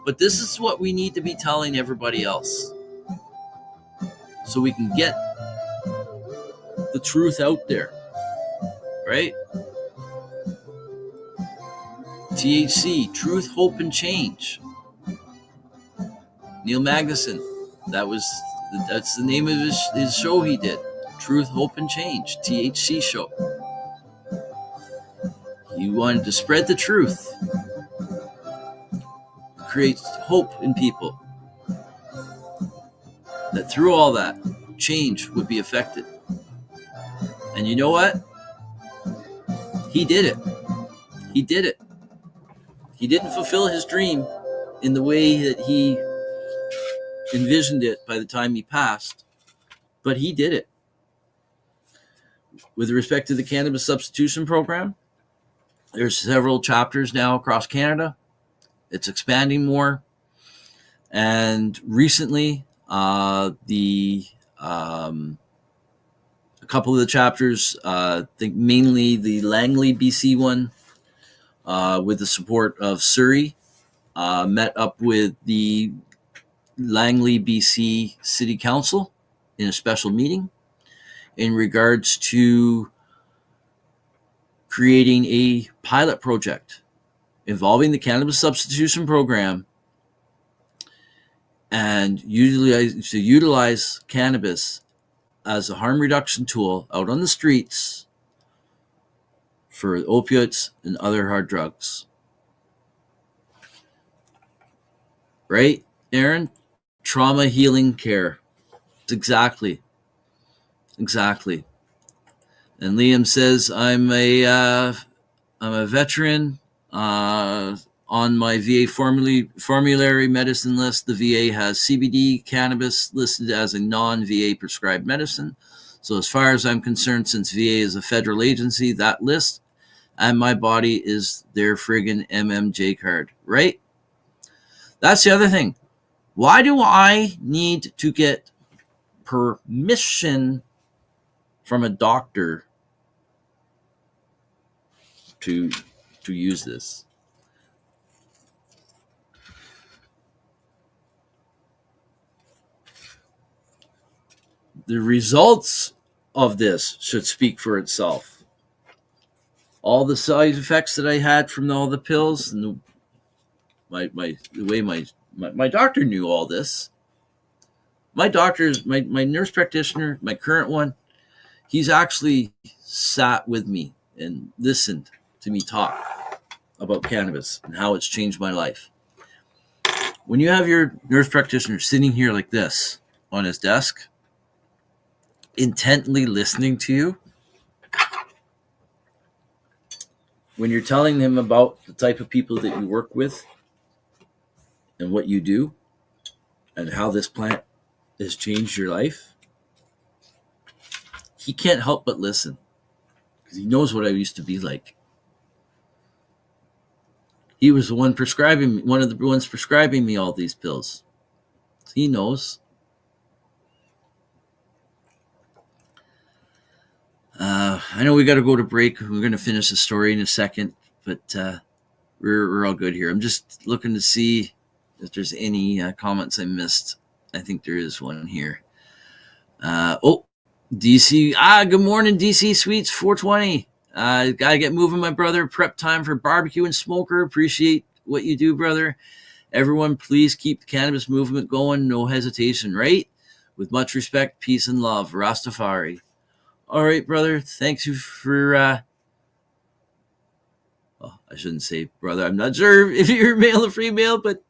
but this is what we need to be telling everybody else so we can get the truth out there, right? THC, Truth, Hope, and Change. Neil Magnuson, that's the name of his show he did. Truth, Hope, and Change, THC show. He wanted to spread the truth, create hope in people, that through all that, change would be effected. And you know what? He did it. He did it. He didn't fulfill his dream in the way that he envisioned it by the time he passed, but he did it. With respect to the cannabis substitution program, there's several chapters now across Canada. It's expanding more. And recently, a couple of the chapters, I think mainly the Langley, BC one, with the support of Surrey, met up with the Langley, BC City Council in a special meeting in regards to creating a pilot project involving the cannabis substitution program and utilize cannabis as a harm reduction tool out on the streets for opiates and other hard drugs. Right, Aaron? Trauma healing care. Exactly. And Liam says, I'm a veteran on my VA formulary medicine list. The VA has CBD cannabis listed as a non-VA prescribed medicine. So as far as I'm concerned, since VA is a federal agency, that list and my body is their friggin' MMJ card, right? That's the other thing. Why do I need to get permission from a doctor to use this? The results of this should speak for itself. All the side effects that I had from all the pills, and the way my doctor knew all this. My doctor's my nurse practitioner, my current one, he's actually sat with me and listened to me talk about cannabis and how it's changed my life. When you have your nurse practitioner sitting here like this on his desk, intently listening to you, when you're telling him about the type of people that you work with and what you do and how this plant has changed your life, he can't help but listen because he knows what I used to be like. He was one of the ones prescribing me all these pills. He knows. I know we got to go to break. We're going to finish the story in a second, but we're all good here. I'm just looking to see if there's any comments I missed. I think there is one here. DC. Good morning, DC Sweets 420. Gotta get moving, my brother. Prep time for barbecue and smoker. Appreciate what you do, brother. Everyone, please keep the cannabis movement going. No hesitation, right? With much respect, peace, and love. Rastafari. All right, brother. Thanks you for... I shouldn't say brother. I'm not sure if you're male or female, but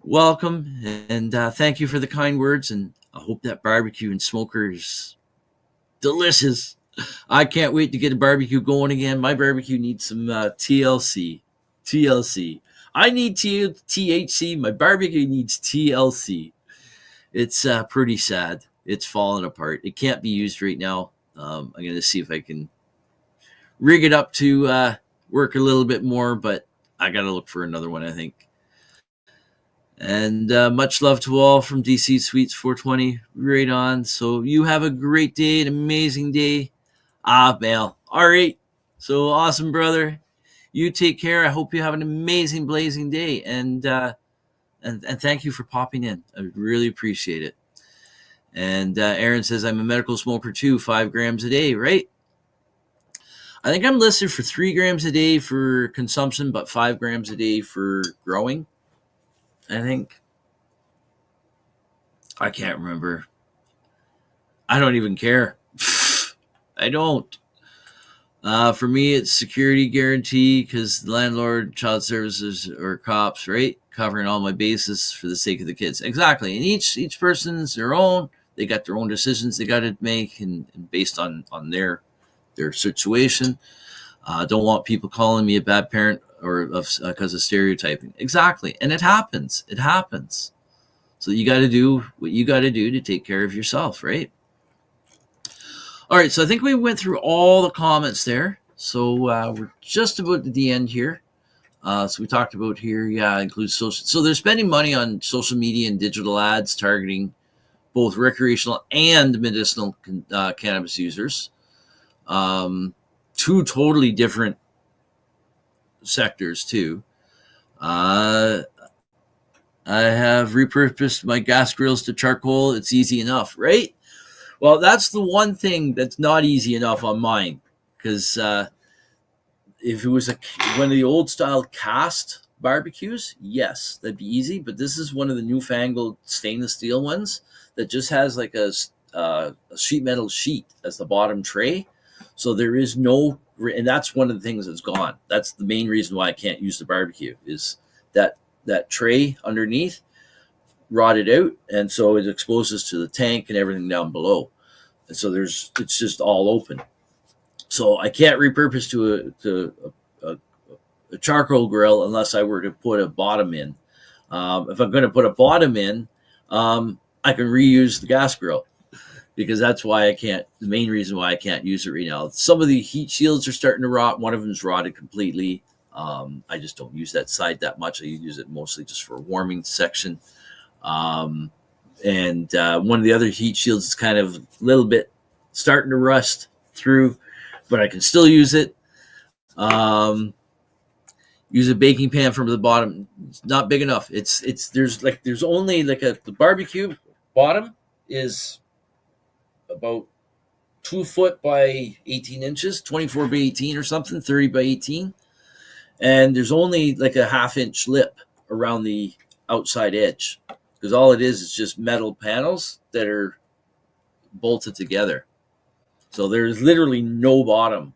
welcome, and thank you for the kind words. And I hope that barbecue and smoker is delicious. I can't wait to get a barbecue going again. My barbecue needs some TLC. TLC. I need THC. My barbecue needs TLC. It's pretty sad. It's falling apart. It can't be used right now. I'm going to see if I can rig it up to work a little bit more, but I got to look for another one, I think. And much love to all from DC Suites 420. Right on. So you have a great day, an amazing day. Mel. All right. So awesome, brother. You take care. I hope you have an amazing, blazing day. And thank you for popping in. I really appreciate it. And Aaron says, I'm a medical smoker too, 5 grams a day, right? I think I'm listed for 3 grams a day for consumption, but 5 grams a day for growing. I think. I can't remember. I don't even care. I don't. For me, it's security guarantee because the landlord, child services, or cops, right? Covering all my bases for the sake of the kids. Exactly. And each person's their own. They got their own decisions they got to make, and based on their situation. Don't want people calling me a bad parent or because of stereotyping. Exactly. And it happens. It happens. So you got to do what you got to do to take care of yourself, right? All right. So I think we went through all the comments there. So we're just about at the end here. So we talked about here, includes social. So they're spending money on social media and digital ads targeting both recreational and medicinal cannabis users. 2 totally different sectors too. I have repurposed my gas grills to charcoal. It's easy enough, right? Well, that's the one thing that's not easy enough on mine, because if it was one of the old style cast barbecues, yes, that'd be easy. But this is one of the newfangled stainless steel ones that just has like a sheet metal sheet as the bottom tray. So there is no, and that's one of the things that's gone. That's the main reason why I can't use the barbecue, is that tray underneath rotted out, and so it exposes to the tank and everything down below. And so it's just all open. So I can't repurpose to a charcoal grill unless I were to put a bottom in. If I'm going to put a bottom in, I can reuse the gas grill, because that's why I can't. The main reason why I can't use it right now. Some of the heat shields are starting to rot. One of them is rotted completely. I just don't use that side that much. I use it mostly just for a warming section. And one of the other heat shields is kind of a little bit starting to rust through, but I can still use it. Use a baking pan from the bottom. It's not big enough. There's only the barbecue bottom is about 2 foot by 18 inches, 24 by 18 or something, 30 by 18. And there's only like a 1/2 inch lip around the outside edge, because all it is just metal panels that are bolted together. So there's literally no bottom.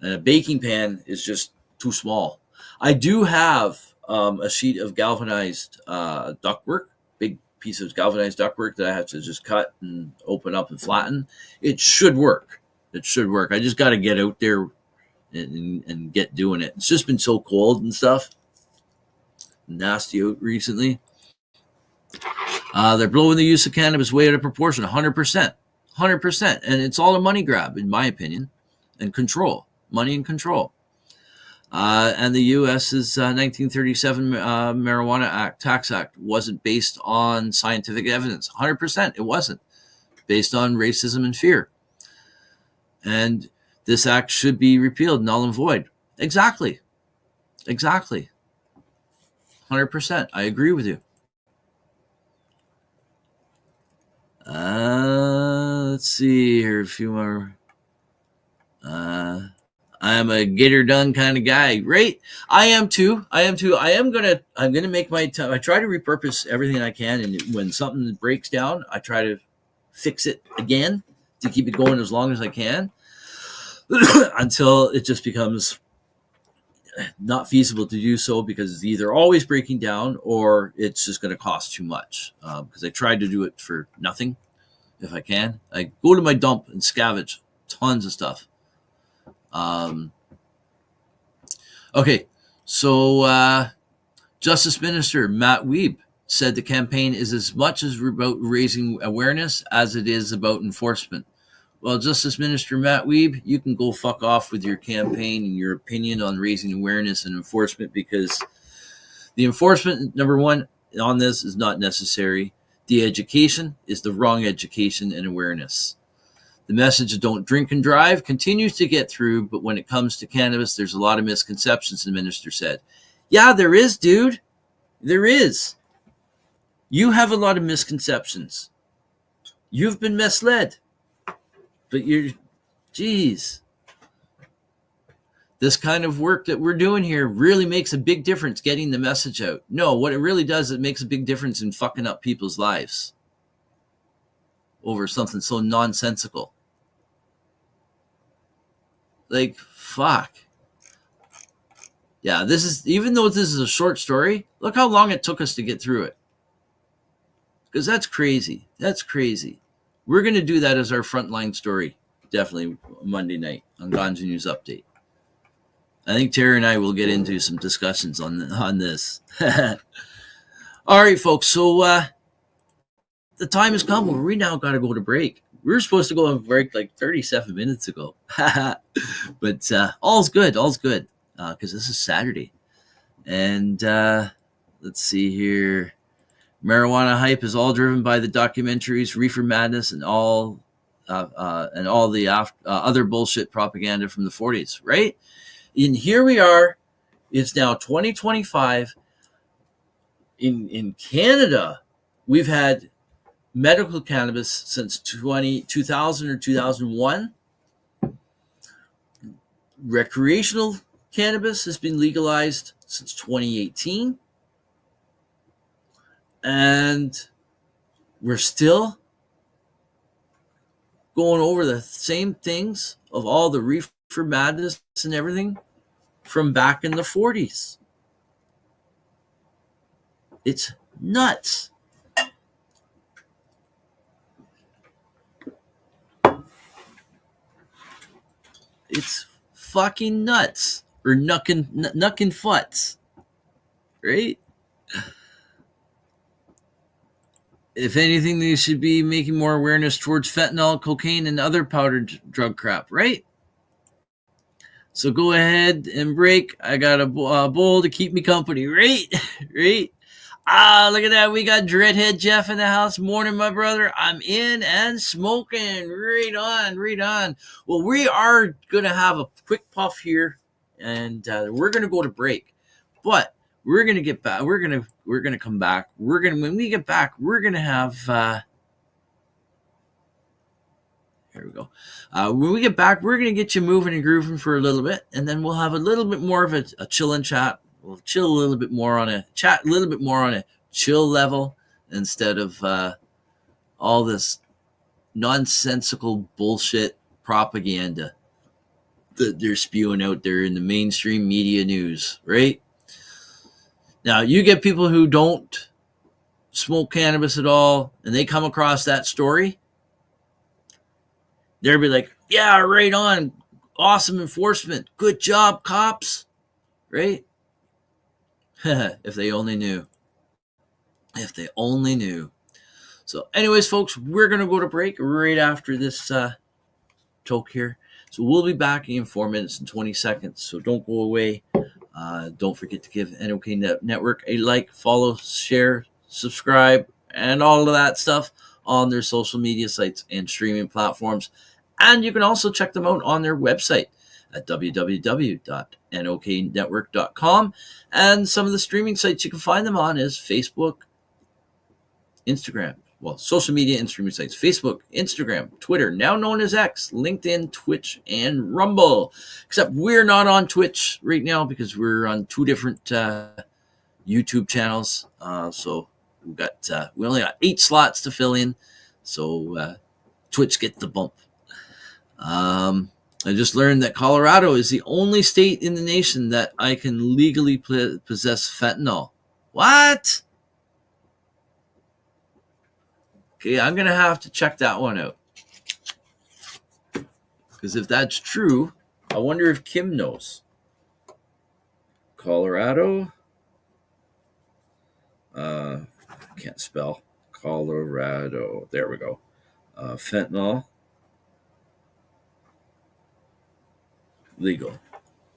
And a baking pan is just too small. I do have a sheet of galvanized ductwork, big piece of galvanized ductwork that I have to just cut and open up and flatten. It should work. It should work. I just got to get out there and get doing it. It's just been so cold and stuff. Nasty out recently. They're blowing the use of cannabis way out of proportion, 100%. 100%. And it's all a money grab, in my opinion, and control. Money and control. And the U.S.'s 1937 Marijuana Tax Act wasn't based on scientific evidence. 100%. It wasn't. Based on racism and fear. And this act should be repealed, null and void. Exactly. 100%. I agree with you. Let's see here. A few more. I'm a get her done kind of guy, right? I am too. I'm gonna make my time. I try to repurpose everything I can, and when something breaks down, I try to fix it again to keep it going as long as I can until it just becomes not feasible to do so because it's either always breaking down or it's just going to cost too much. Because I tried to do it for nothing if I can. I go to my dump and scavenge tons of stuff. Okay, so Justice Minister Matt Wiebe said the campaign is as much as about raising awareness as it is about enforcement. Well, Justice Minister Matt Wiebe, you can go fuck off with your campaign and your opinion on raising awareness and enforcement, because the enforcement, number one, on this is not necessary. The education is the wrong education and awareness. The message of don't drink and drive continues to get through, but when it comes to cannabis, there's a lot of misconceptions, the minister said. Yeah, there is, dude. There is. You have a lot of misconceptions. You've been misled. But geez. This kind of work that we're doing here really makes a big difference getting the message out. No, what it really does, it makes a big difference in fucking up people's lives over something so nonsensical. Like, fuck. Yeah, even though this is a short story, look how long it took us to get through it. Because that's crazy. That's crazy. We're going to do that as our frontline story, definitely Monday night on Ganja News Update. I think Tara and I will get into some discussions on this. All right, folks. So the time has come where we now got to go to break. We were supposed to go on break like 37 minutes ago. But all's good. All's good. Because this is Saturday. And let's see here. Marijuana hype is all driven by the documentaries, Reefer Madness, and all the other bullshit propaganda from the 40s, right? And here we are. It's now 2025. In Canada, we've had medical cannabis since 2000 or 2001. Recreational cannabis has been legalized since 2018. And we're still going over the same things of all the reefer madness and everything from back in the 40s. It's nuts. It's fucking nuts. Or knuckin' futs. Right? If anything, they should be making more awareness towards fentanyl, cocaine, and other powdered drug crap, right? So go ahead and break. I got a bowl to keep me company, right? Right? Look at that. We got Dreadhead Jeff in the house. Morning, my brother. I'm in and smoking. Right on, right on. Well, we are going to have a quick puff here, and we're going to go to break. But we're going to get back. We're going to come back. When we get back, we're going to have, here we go. When we get back, we're going to get you moving and grooving for a little bit, and then we'll have a little bit more of a chill and chat. We'll chill a little bit more on a chill level instead of all this nonsensical bullshit propaganda that they're spewing out there in the mainstream media news, right? Now, you get people who don't smoke cannabis at all, and they come across that story, they'll be like, yeah, right on. Awesome enforcement. Good job, cops. Right? If they only knew. If they only knew. So anyways, folks, we're going to go to break right after this toke here. So we'll be back in 4 minutes and 20 seconds. So don't go away. Don't forget to give NOK Network a like, follow, share, subscribe, and all of that stuff on their social media sites and streaming platforms. And you can also check them out on their website at www.noktnetwork.com. And some of the streaming sites you can find them on is Facebook, Instagram. Well, social media and streaming sites. Facebook, Instagram, Twitter, now known as X, LinkedIn, Twitch, and Rumble. Except we're not on Twitch right now because we're on two different YouTube channels. So we only got 8 slots to fill in. So Twitch gets the bump. I just learned that Colorado is the only state in the nation that I can legally possess fentanyl. What? Okay, I'm going to have to check that one out. Because if that's true, I wonder if Kim knows. Colorado. Can't spell. Colorado. There we go. Fentanyl. Legal.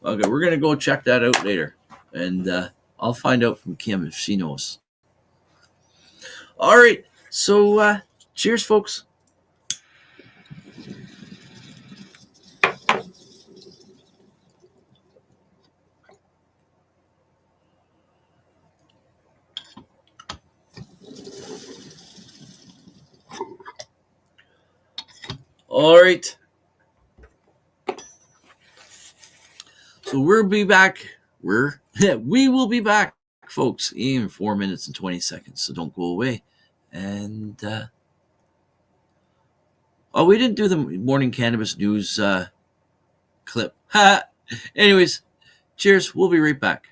Okay, we're going to go check that out later. And I'll find out from Kim if she knows. All right. So, cheers, folks. All right. So we'll be back. We will be back, folks, in 4 minutes and 20 seconds. So don't go away. And we didn't do the morning cannabis news clip. Anyways, cheers. We'll be right back.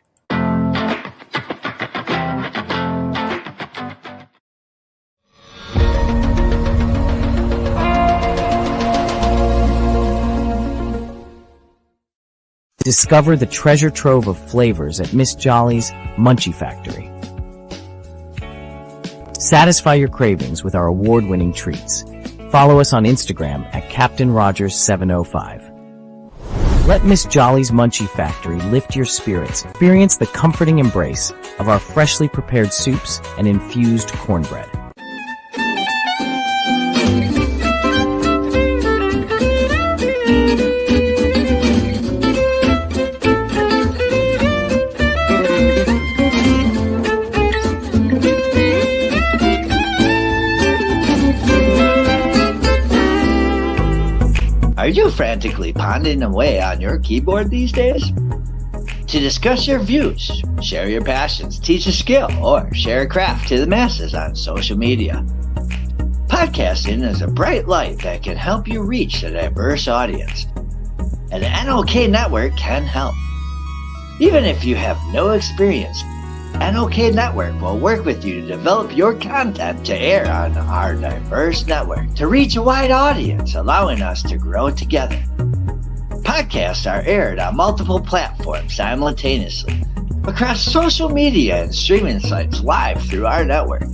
Discover the treasure trove of flavors at Miss Jolly's Munchie Factory. Satisfy your cravings with our award-winning treats. Follow us on Instagram at Captain Rogers 705. Let Miss Jolly's Munchie Factory lift your spirits. Experience the comforting embrace of our freshly prepared soups and infused cornbread. Are you frantically ponding away on your keyboard these days? To discuss your views, share your passions, teach a skill, or share a craft to the masses on social media, podcasting is a bright light that can help you reach a diverse audience. And the NOK Network can help. Even if you have no experience, NOK Network will work with you to develop your content to air on our diverse network to reach a wide audience, allowing us to grow together. Podcasts are aired on multiple platforms simultaneously, across social media and streaming sites live through our network.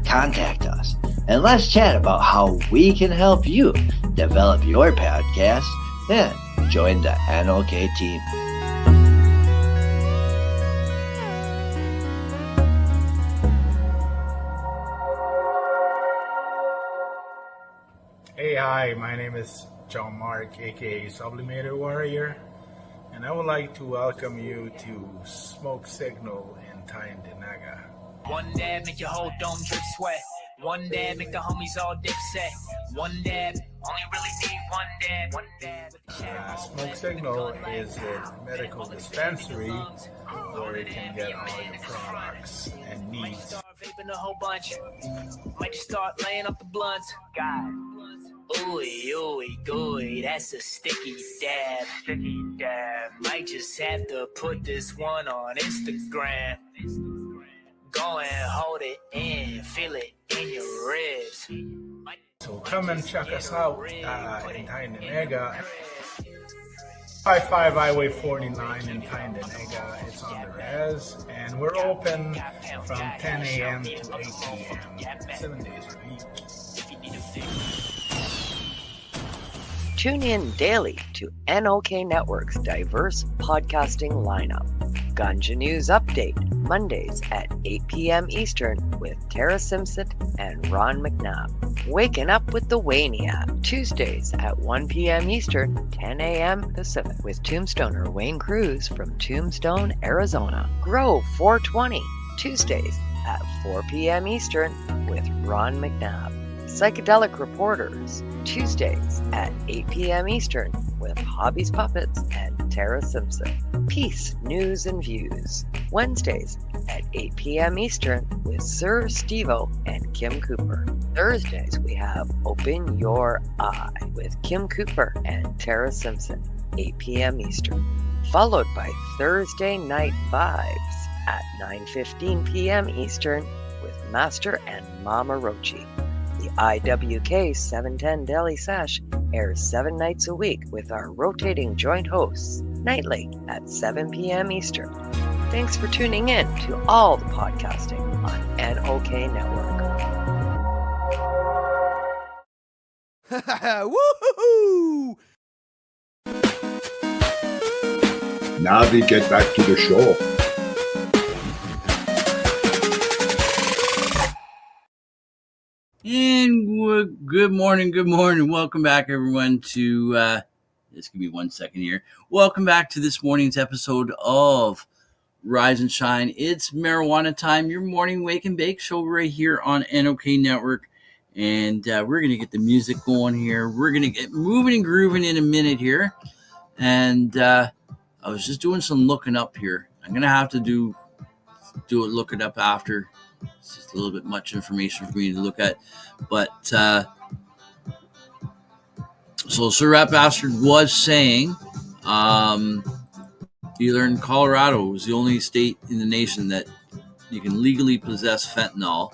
Contact us and let's chat about how we can help you develop your podcast and join the NOK team. Hey, hi, my name is John Mark, aka Sublimator Warrior, and I would like to welcome you to Smoke Signal in Tyndinaga. One dab make your whole dome drip sweat. One dab make the homies all dip set. One dab, only really need one dab. One dab. Smoke Signal is a medical dispensary where you can get all your products and needs. Vaping a whole bunch. Might just start laying off the blunts. God. Ooey, ooey, gooey, that's a sticky dab. Sticky dab. Might just have to put this one on Instagram. Go and hold it in, feel it in your ribs. So come and check us out in Tyndinaga. 55 Highway 49 in Tyndinaga. It's on the res, and we're open from 10 a.m. to 8 p.m. 7 days a week. Tune in daily to NOK Network's diverse podcasting lineup. Ganja News Update, Mondays at 8 p.m. Eastern with Tara Simpson and Ron McNabb. Waking Up with the Waniac, Tuesdays at 1 p.m. Eastern, 10 a.m. Pacific with Tombstoner Wayne Cruz from Tombstone, Arizona. Grow 420, Tuesdays at 4 p.m. Eastern with Ron McNabb. Psychedelic Reporters, Tuesdays at 8 p.m. Eastern with Hobbies Puppets and Tara Simpson. Peace, News and Views. Wednesdays at 8 p.m. Eastern with Sir Stevo and Kim Cooper. Thursdays we have Open Your Eye with Kim Cooper and Tara Simpson, 8 p.m. Eastern. Followed by Thursday Night Vibes at 9:15 p.m. Eastern with Master and Mama Rochi. The IWK 710 Daily Sesh airs 7 nights a week with our rotating joint hosts nightly at 7 p.m. Eastern. Thanks for tuning in to all the podcasting on NOK Network. Woohoo! Now we get back to the show. And good morning. Welcome back, everyone, to this could be 1 second here. Welcome back to this morning's episode of Rise and Shine. It's marijuana time, your morning wake and bake show right here on NOK Network. And we're going to get the music going here. We're going to get moving and grooving in a minute here. And I was just doing some looking up here. I'm going to have to look it up after. It's just a little bit much information for me to look at. But so Sir Rat Bastard was saying he learned Colorado was the only state in the nation that you can legally possess fentanyl.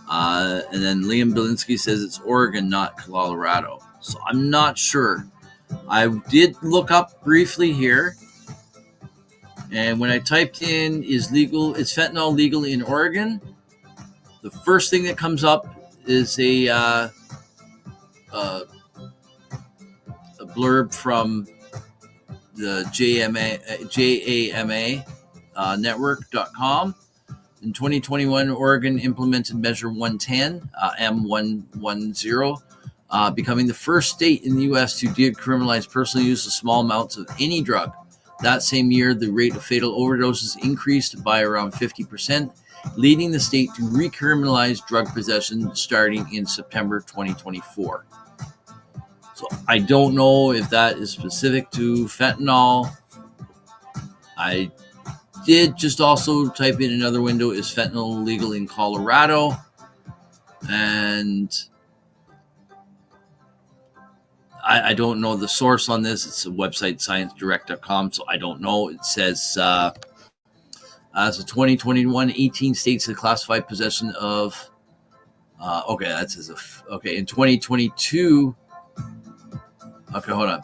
And then Liam Belinsky says it's Oregon, not Colorado. So I'm not sure. I did look up briefly here. And when I typed in is fentanyl legal in Oregon? The first thing that comes up is a blurb from the JAMA network.com. In 2021, Oregon implemented Measure 110, M110, becoming the first state in the U.S. to decriminalize personal use of small amounts of any drug. That same year, the rate of fatal overdoses increased by around 50%, leading the state to recriminalize drug possession starting in September 2024. So I don't know if that is specific to fentanyl. I did just also type in another window, is fentanyl legal in Colorado? And I don't know the source on this. It's a website, sciencedirect.com, so I don't know. It says, as of 2021, 18 states have classified possession of, in 2022, hold on.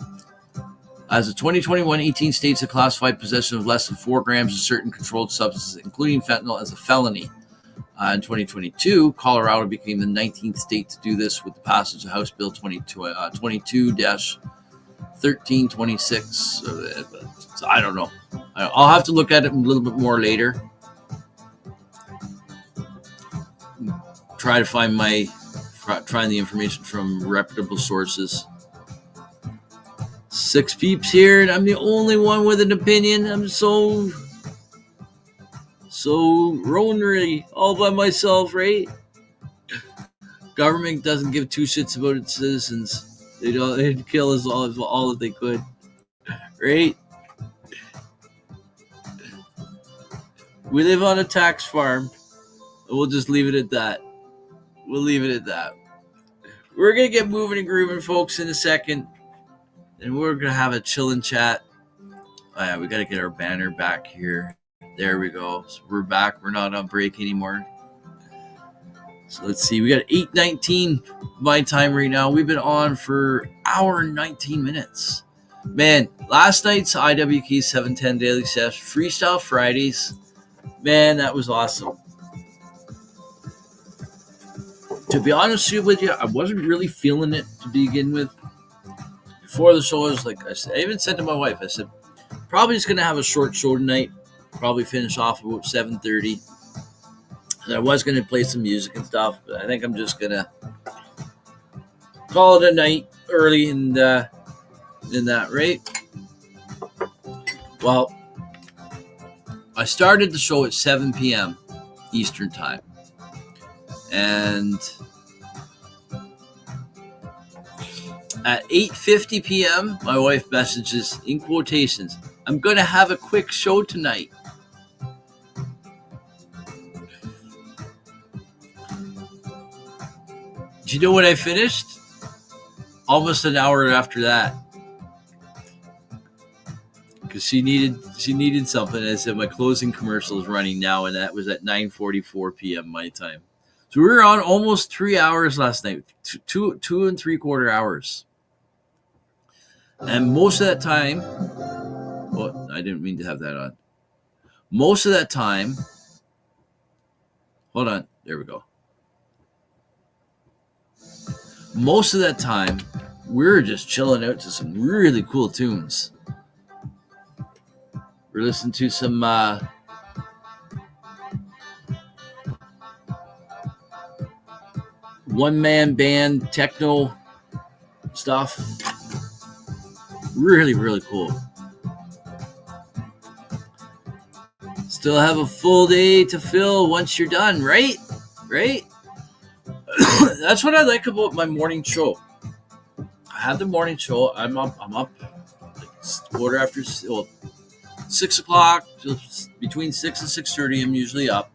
As of 2021, 18 states have classified possession of less than 4 grams of certain controlled substances, including fentanyl, as a felony. In 2022, Colorado became the 19th state to do this with the passage of House Bill 22-1326. So I don't know. I'll have to look at it a little bit more later. Try to find the information from reputable sources. 6 peeps here, and I'm the only one with an opinion. I'm so lonely all by myself, right? Government doesn't give 2 shits about its citizens. They'd kill us all if they could, right? We live on a tax farm. We'll just leave it at that. We're gonna get moving and grooving, folks, in a second. And we're going to have a chillin' chat. Oh, yeah, we got to get our banner back here. There we go. So we're back. We're not on break anymore. So let's see. We got 8:19 my time right now. We've been on for an hour and 19 minutes. Man, last night's IWK 710 Daily Sesh, Freestyle Fridays. Man, that was awesome. To be honest with you, I wasn't really feeling it to begin with. Before the show, I even said to my wife, I said, probably just going to have a short show tonight. Probably finish off about 7:30. And I was going to play some music and stuff, but I think I'm just going to call it a night early in that, right? Well, I started the show at 7 p.m. Eastern Time. And At 8:50 p.m., my wife messages in quotations, "I'm going to have a quick show tonight." Do you know when I finished? Almost an hour after that. Because she needed something. I said my closing commercial is running now, and that was at 9:44 p.m. my time. So we were on almost 3 hours last night, two and 3/4 hours. And most of that time, well, I didn't mean to have that on. Most of that time, hold on, there we go. Most of that time, we were just chilling out to some really cool tunes. We're listening to some one-man band techno stuff. Really, really cool. Still have a full day to fill once you're done, right? Right? That's what I like about my morning show. I have the morning show. I'm up like quarter after, 6 o'clock, between 6 and 6:30. I'm usually up.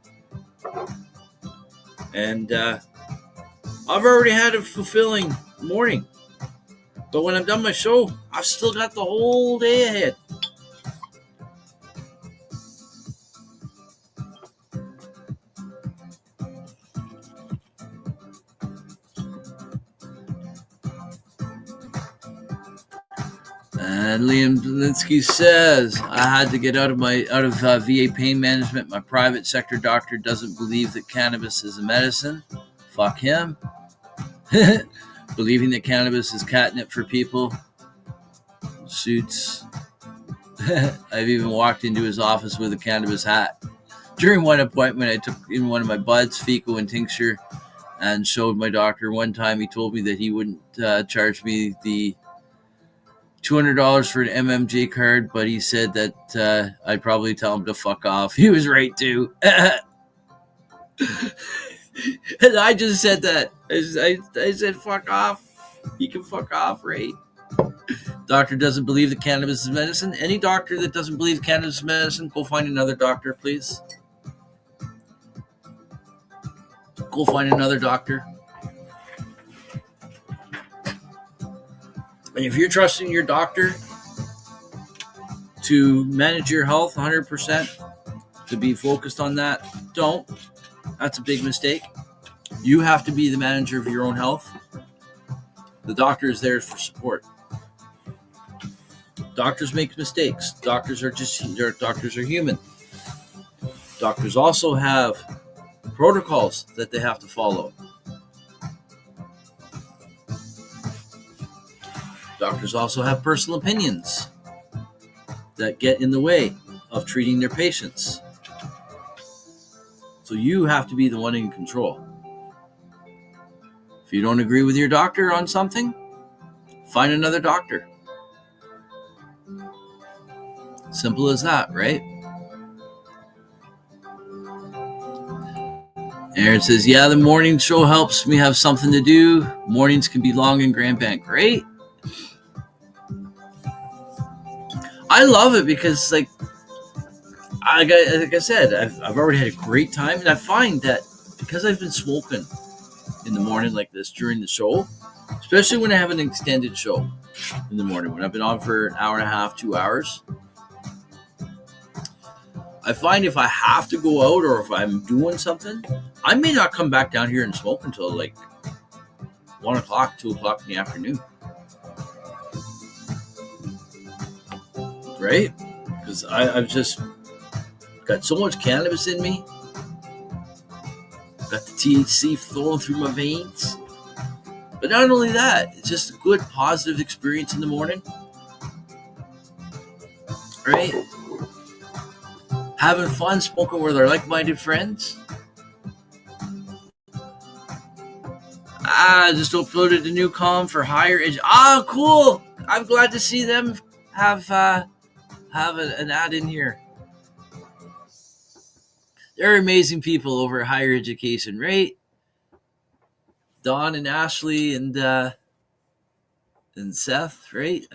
And I've already had a fulfilling morning. But when I'm done my show, I've still got the whole day ahead. And Liam Linsky says, I had to get out of VA pain management. My private sector doctor doesn't believe that cannabis is a medicine. Fuck him. Believing that cannabis is catnip for people suits. I've even walked into his office with a cannabis hat. During one appointment, I took in one of my buds, fecal and tincture, and showed my doctor. One time he told me that he wouldn't charge me the $200 for an MMJ card, but he said that I'd probably tell him to fuck off. He was right too. And I just said that. I said fuck off. You can fuck off, right? Doctor doesn't believe that cannabis is medicine. Any doctor that doesn't believe cannabis is medicine, go find another doctor, please. Go find another doctor. And if you're trusting your doctor to manage your health 100%, to be focused on that, don't. That's a big mistake. You have to be the manager of your own health. The doctor is there for support. Doctors make mistakes. Doctors are human. Doctors also have protocols that they have to follow. Doctors also have personal opinions that get in the way of treating their patients. So you have to be the one in control. If you don't agree with your doctor on something, find another doctor. Simple as that, right? Aaron says, yeah, the morning show helps me have something to do. Mornings can be long in Grand Bank, right? I love it because, like I said, I've already had a great time, and I find that because I've been smoking in the morning like this during the show, especially when I have an extended show in the morning, when I've been on for an hour and a half, 2 hours, I find if I have to go out or if I'm doing something, I may not come back down here and smoke until like 1 o'clock, 2 o'clock in the afternoon. Right? Because I've just got so much cannabis in me. Got the THC flowing through my veins. But not only that, it's just a good, positive experience in the morning. Right? Having fun smoking with our like-minded friends. I just uploaded a new column for Higher Edge. Ah, cool! I'm glad to see them have an ad in here. They're amazing people over at Higher Education, right? Dawn and Ashley and and Seth, right?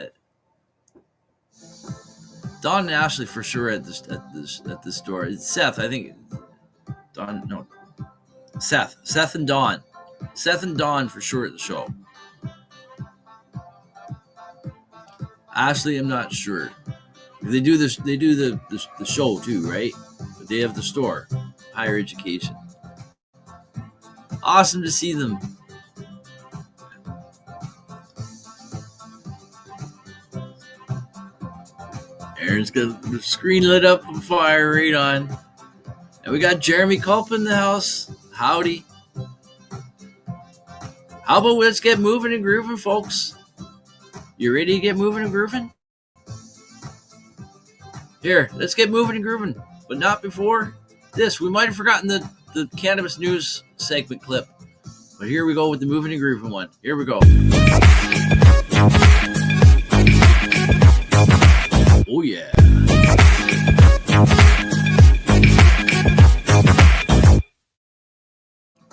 Don and Ashley for sure at the store. It's Seth, I think. Don, no, Seth and Don. Seth and Don for sure at the show. Ashley, I'm not sure. They do this. They do the show too, right? But they have the store, higher education. Awesome to see them. Aaron's got the screen lit up on fire, right on. And we got Jeremy Culp in the house. Howdy. How about let's get moving and grooving, folks? You ready to get moving and grooving? Here, let's get moving and grooving. But not before this. We might have forgotten the cannabis news segment clip. But here we go with the moving and grooving one. Here we go. Oh, yeah.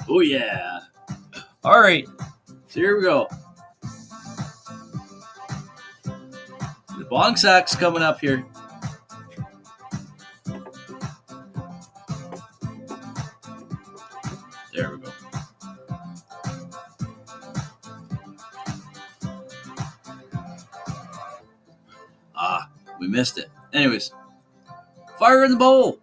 Oh, yeah. All right. So here we go. The bong sack's coming up here. There we go. We missed it. Anyways, fire in the bowl.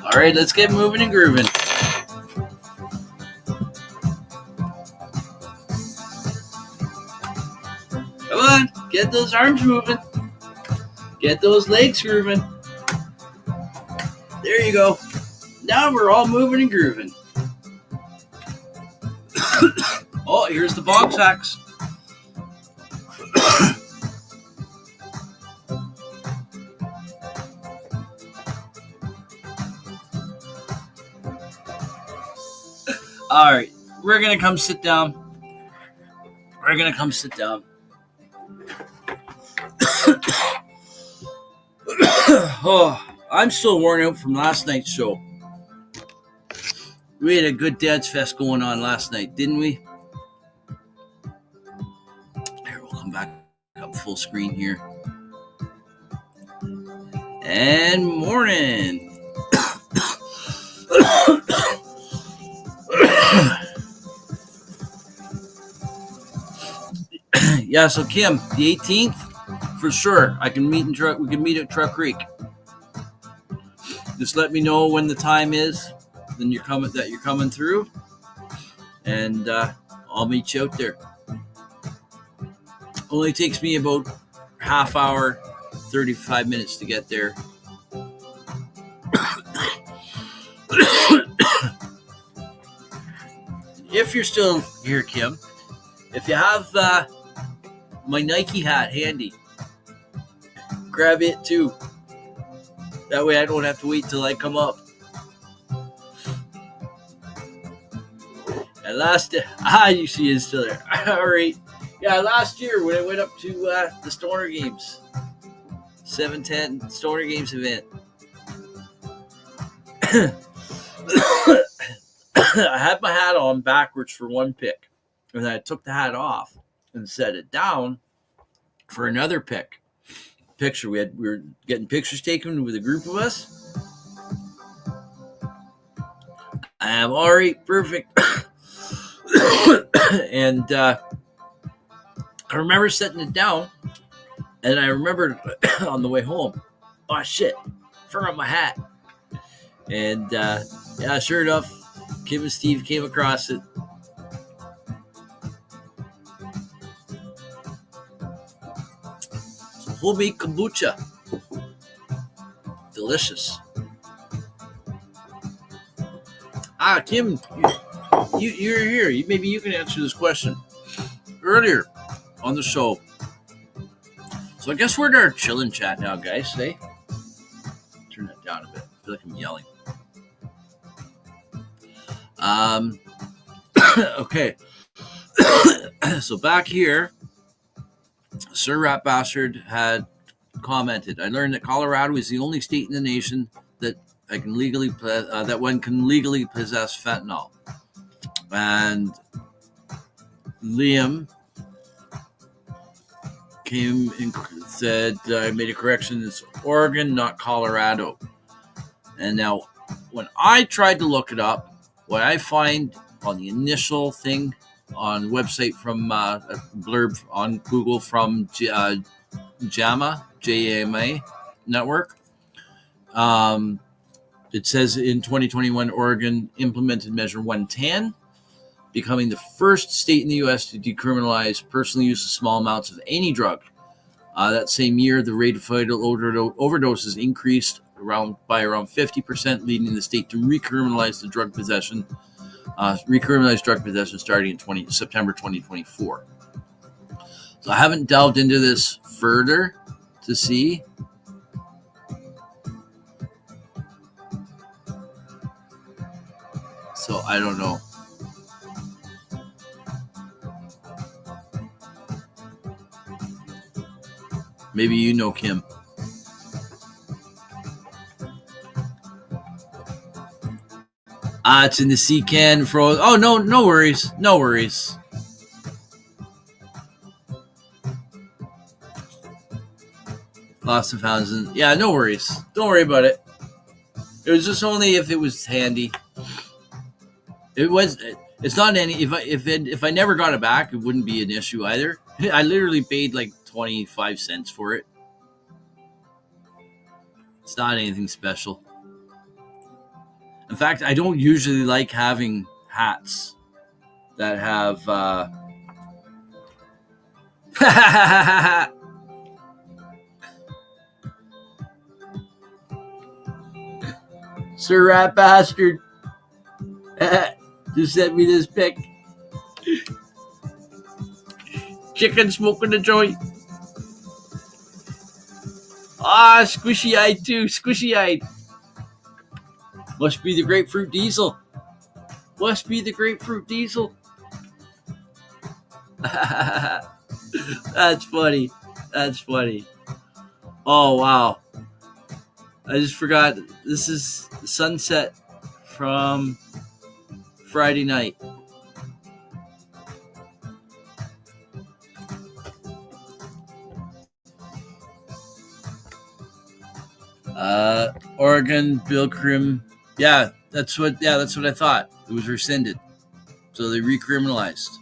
All right, let's get moving and grooving. Come on, get those arms moving. Get those legs grooving. There you go. Now we're all moving and grooving. Oh, here's the bong sacks. All right, we're going to come sit down. We're going to come sit down. Oh, I'm still worn out from last night's show. We had a good dance fest going on last night, didn't we? Here, we'll come back up full screen here. And morning. Yeah, so Kim, the 18th, for sure. I can meet we can meet at Truck Creek. Just let me know when the time is, then you're coming through, and I'll meet you out there. Only takes me about half hour, 35 minutes to get there. If you're still here, Kim, if you have my Nike hat handy, grab it too. That way I don't have to wait till I come up. And you see it's still there. All right. Yeah, last year when I went up to the Stoner Games, 710 Stoner Games event, I had my hat on backwards for one pick, and I took the hat off and set it down for another picture. We were getting pictures taken with a group of us. I'm all right, perfect. And I remember setting it down, and I remembered on the way home, oh shit, forgot my hat. And yeah, sure enough, Kim and Steve came across it. Some homemade kombucha. Delicious. Kim, you're here. Maybe you can answer this question. Earlier on the show, so I guess we're in our chillin' chat now, guys. Today, turn that down a bit. I feel like I'm yelling. Okay. So back here, Sir Rat Bastard had commented, I learned that Colorado is the only state in the nation that one can legally possess fentanyl. And Liam came and said, I made a correction, it's Oregon, not Colorado. And now, when I tried to look it up, what I find on the initial thing on the website from a blurb on Google from JAMA, J-A-M-A Network, it says in 2021, Oregon implemented Measure 110, becoming the first state in the U.S. to decriminalize personal use of small amounts of any drug. That same year, the rate of fatal overdoses increased by around 50%, leading the state to recriminalize drug possession starting in September 2024. So I haven't delved into this further to see. So I don't know. Maybe you know Kim. It's in the sea can froze. Oh, no worries. No worries. Lost and found. Yeah, no worries. Don't worry about it. It was just only if it was handy. It's not any. If I never got it back, it wouldn't be an issue either. I literally paid like 25 cents for it. It's not anything special. In fact, I don't usually like having hats that have Sir Rat Bastard just sent me this pic. Chicken smoking a joint. Squishy-eyed too. Squishy-eyed. Must be the grapefruit diesel. Must be the grapefruit diesel. That's funny. That's funny. Oh, wow. I just forgot. This is the sunset from Friday night. Oregon Bill Crim. Yeah, that's what I thought. It was rescinded. So they recriminalized.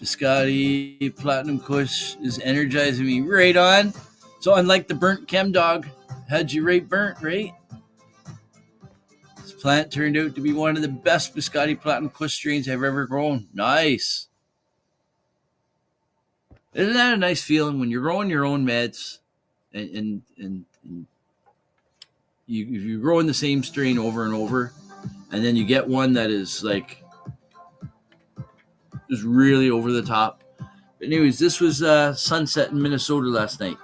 Biscotti Platinum Kush is energizing me. Right on. So unlike the burnt chem dog, had you right burnt, right? This plant turned out to be one of the best Biscotti Platinum Kush strains I've ever grown. Nice. Isn't that a nice feeling when you're growing your own meds and you're growing the same strain over and over, and then you get one that is like just really over the top. But anyways, this was sunset in Minnesota last night.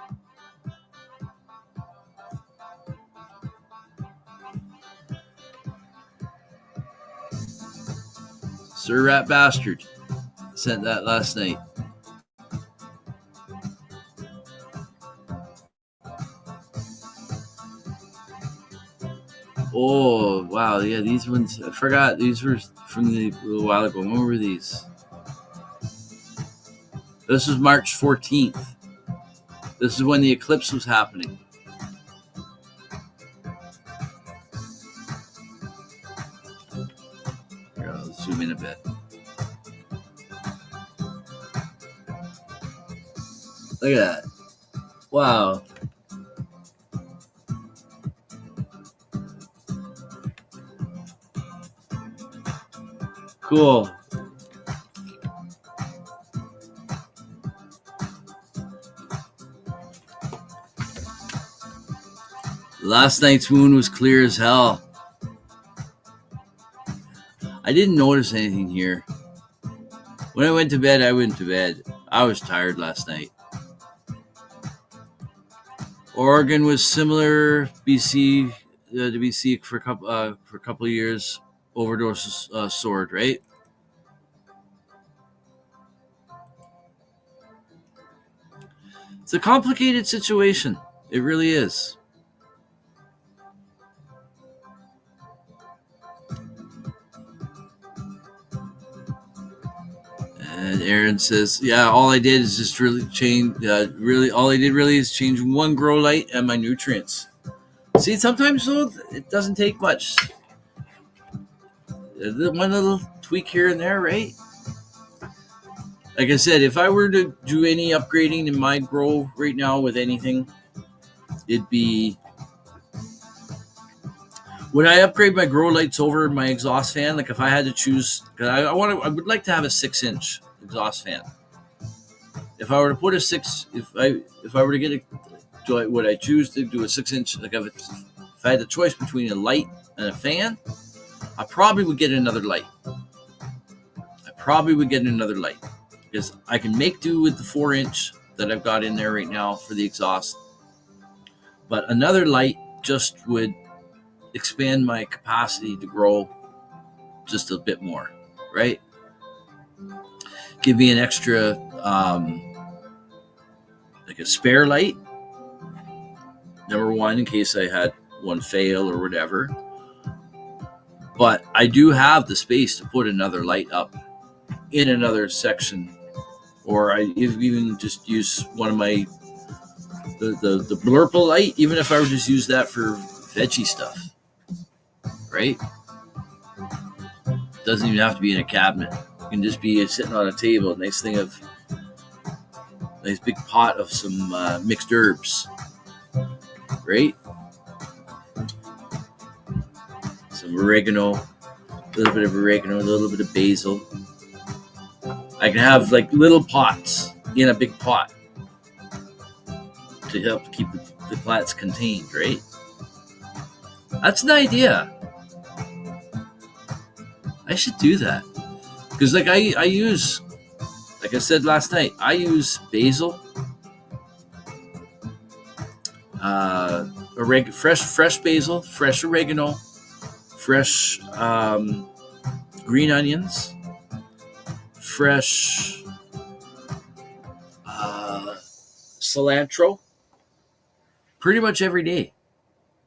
Sir Rat Bastard sent that last night. Oh, wow. Yeah, these ones, I forgot. These were from a little while ago. When were these? This was March 14th. This is when the eclipse was happening. Here, I'll zoom in a bit. Look at that. Wow. Cool. Last night's moon was clear as hell. I didn't notice anything here. When I went to bed, I went to bed. I was tired last night. Oregon was similar. BC to BC for a couple of years. Overdose soared, right? It's a complicated situation. It really is. And Aaron says, "Yeah, all I did is just really change. All I did really is change one grow light and my nutrients. See, sometimes though, it doesn't take much. One little tweak here and there, right? Like I said, if I were to do any upgrading in my grow right now with anything, it'd be, would I upgrade my grow lights over my exhaust fan? Like if I had to choose, because I would like to have a 6-inch exhaust fan. If I were to put a if I were to get would I choose to do a 6-inch? Like if I had the choice between a light and a fan, I probably would get another light. Because I can make do with the 4-inch that I've got in there right now for the exhaust. But another light just would expand my capacity to grow just a bit more, right? Give me an extra, like a spare light. Number one, in case I had one fail or whatever. But I do have the space to put another light up in another section, or I even just use one of my the blurple light, even if I would just use that for veggie stuff, right? Doesn't even have to be in a cabinet. It can just be sitting on a table. Nice big pot of some mixed herbs, right? Some oregano, a little bit of oregano, a little bit of basil. I can have like little pots in a big pot to help keep the plants contained, right? That's an idea. I should do that. Because like I use, like I said last night, I use basil, fresh basil, fresh oregano, fresh green onions, fresh cilantro, pretty much every day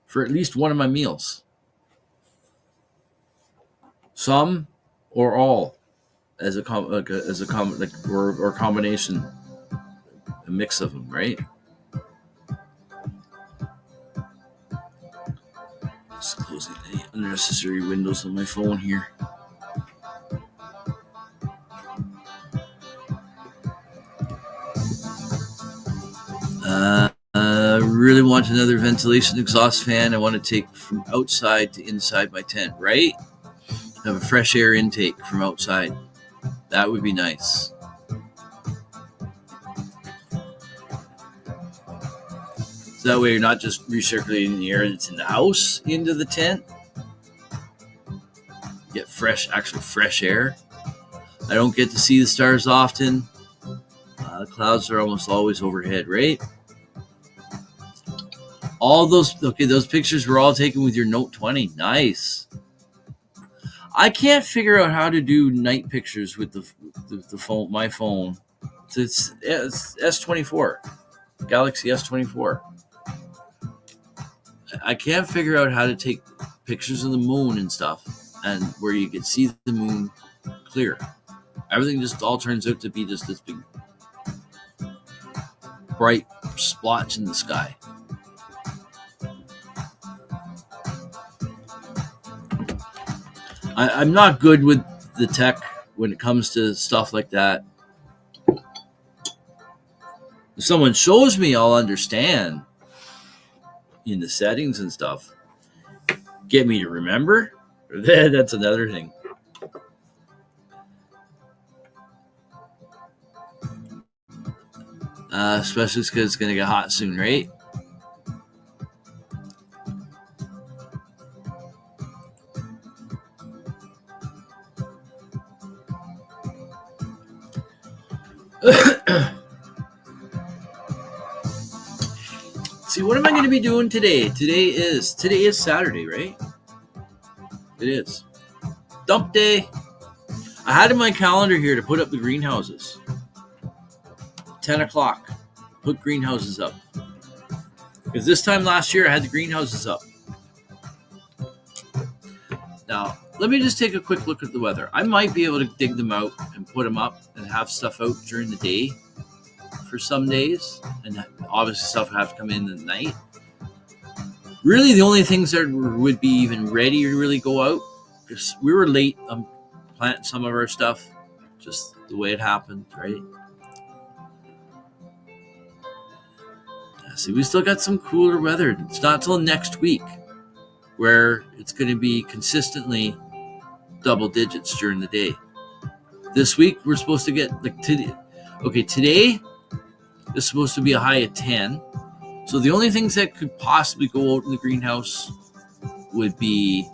for at least one of my meals. Some or all as a combination, a mix of them, right? Just closing any unnecessary windows on my phone here. Really want another ventilation exhaust fan. I want to take from outside to inside my tent, right? Have a fresh air intake from outside. That would be nice. So that way you're not just recirculating the air that's in the house into the tent. Get fresh air. I don't get to see the stars often. The clouds are almost always overhead, right? All those pictures were all taken with your Note 20. Nice. I can't figure out how to do night pictures with the phone, my phone. It's S24, Galaxy S24. I can't figure out how to take pictures of the moon and stuff, and where you can see the moon clear. Everything just all turns out to be just this big, bright splotch in the sky. I'm not good with the tech when it comes to stuff like that. If someone shows me, I'll understand in the settings and stuff. Get me to remember? That's another thing. Especially because it's going to get hot soon, right? see, what am I going to be doing today? Today is Saturday, right? It is. Dump day. I had in my calendar here to put up the greenhouses. 10 o'clock. Put greenhouses up. Because this time last year I had the greenhouses up. Now, let me just take a quick look at the weather. I might be able to dig them out and put them up and have stuff out during the day for some days. And obviously stuff would have to come in at night. Really, the only things that would be even ready to really go out, because we were late on planting some of our stuff, just the way it happened, right? Yeah, see, we still got some cooler weather. It's not till next week where it's going to be consistently double digits during the day. This week, we're supposed to get, like, today is supposed to be a high of 10. So the only things that could possibly go out in the greenhouse would be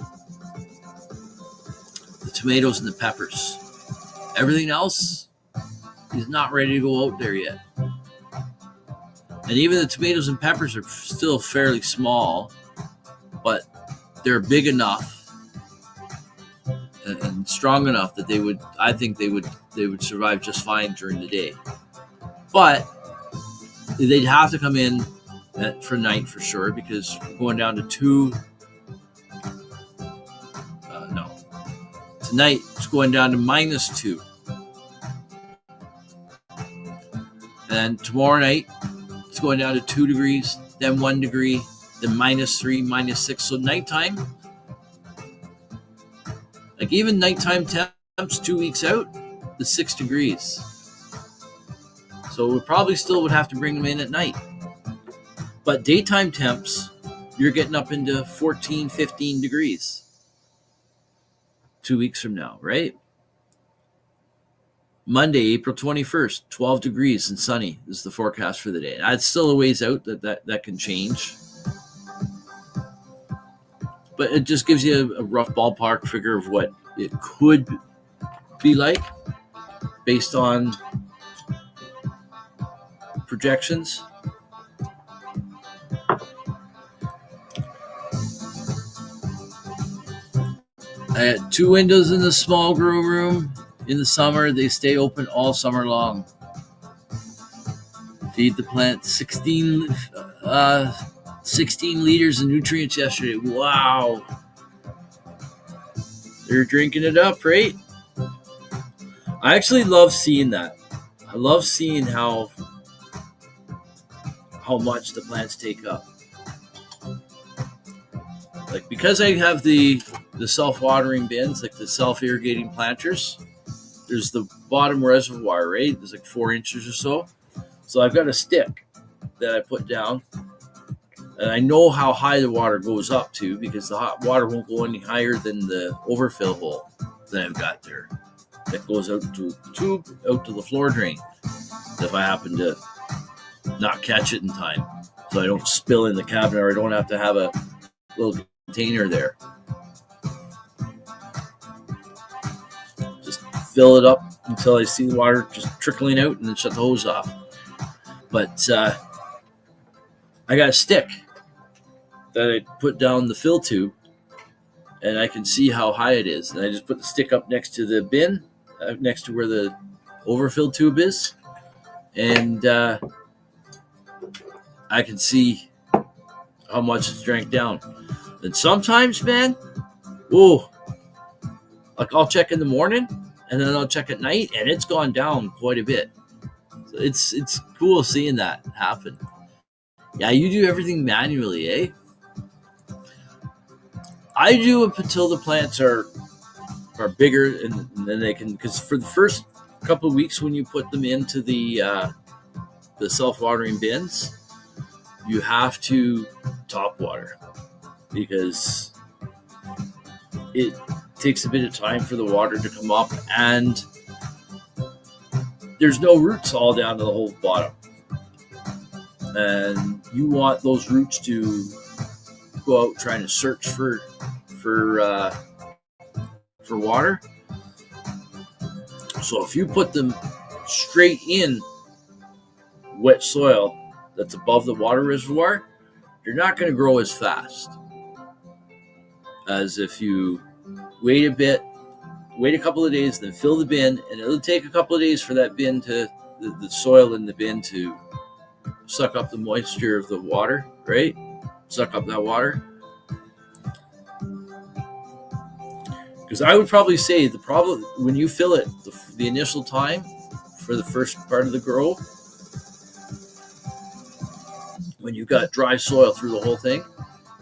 the tomatoes and the peppers. Everything else is not ready to go out there yet. And even the tomatoes and peppers are still fairly small, but they're big enough and strong enough that I think they would survive just fine during the day. But they'd have to come in for night for sure, because we're going down to 2. Tonight it's going down to -2. And tomorrow night it's going down to 2 degrees, then 1 degree, then -3, -6. So nighttime, like even nighttime temps 2 weeks out, is 6 degrees. So we probably still would have to bring them in at night. But daytime temps, you're getting up into 14, 15 degrees 2 weeks from now, right? Monday, April 21st, 12 degrees and sunny is the forecast for the day. It's still a ways out that can change. But it just gives you a rough ballpark figure of what it could be like based on projections. I had 2 windows in the small grow room. In the summer, they stay open all summer long. Feed the plant 16 liters of nutrients yesterday. Wow. They're drinking it up, right? I actually love seeing that. I love seeing how much the plants take up. Like, because I have the self-watering bins, like the self-irrigating planters, there's the bottom reservoir, right? There's like 4 inches or so. So I've got a stick that I put down, and I know how high the water goes up to, because the hot water won't go any higher than the overfill hole that I've got there. That goes out to the floor drain if I happen to not catch it in time, so I don't spill in the cabinet, or I don't have to have a little container there. Just fill it up until I see the water just trickling out, and then shut the hose off. But I got a stick that I put down the fill tube, and I can see how high it is. And I just put the stick up next to the bin, next to where the overfill tube is, and I can see how much it's drank down. And sometimes, man, like I'll check in the morning, and then I'll check at night, and it's gone down quite a bit. So it's cool seeing that happen. Yeah, you do everything manually, eh? I do up until the plants are bigger, and then they can, because for the first couple of weeks when you put them into the self-watering bins, you have to top water, because it takes a bit of time for the water to come up, and there's no roots all down to the whole bottom, and you want those roots to go out trying to search for water. So if you put them straight in wet soil that's above the water reservoir, they're not going to grow as fast as if you wait a couple of days, then fill the bin, and it'll take a couple of days for that bin to, the soil in the bin to suck up the moisture of the water, right? Suck up that water. Because I would probably say the problem when you fill it, the initial time for the first part of the grow, when you've got dry soil through the whole thing,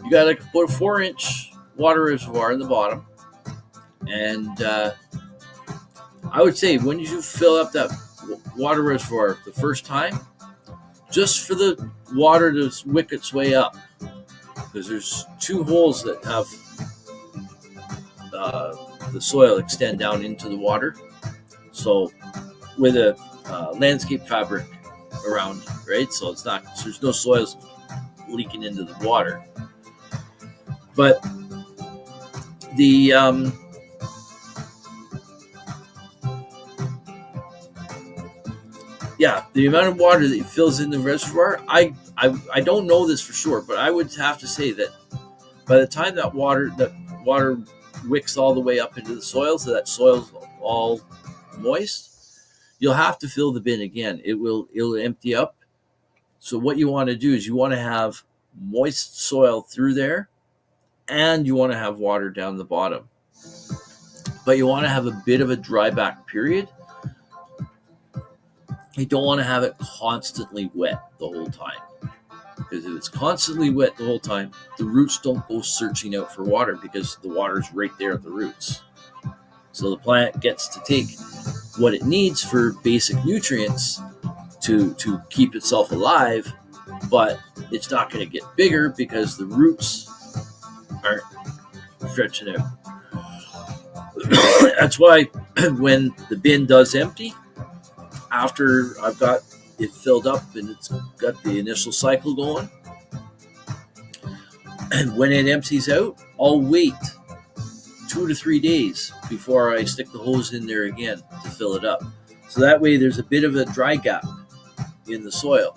you got to put a 4-inch water reservoir in the bottom. And I would say when you fill up that water reservoir the first time, just for the water to wick its way up, because there's 2 holes that have the soil extend down into the water. So with a landscape fabric around, right? So it's not, so there's no soils leaking into the water. But the the amount of water that fills in the reservoir, I don't know this for sure, but I would have to say that by the time that water wicks all the way up into the soil, so that soil's all moist, you'll have to fill the bin again. It'll empty up. So what you want to do is you want to have moist soil through there, and you want to have water down the bottom. But you want to have a bit of a dry back period. You don't want to have it constantly wet the whole time. Because if it's constantly wet the whole time, the roots don't go searching out for water because the water's right there at the roots. So the plant gets to take what it needs for basic nutrients to keep itself alive, but it's not going to get bigger because the roots aren't stretching out. That's why when the bin does empty, after I've got it filled up and it's got the initial cycle going, and when it empties out, I'll wait 2 to 3 days before I stick the hose in there again to fill it up. So that way there's a bit of a dry gap in the soil,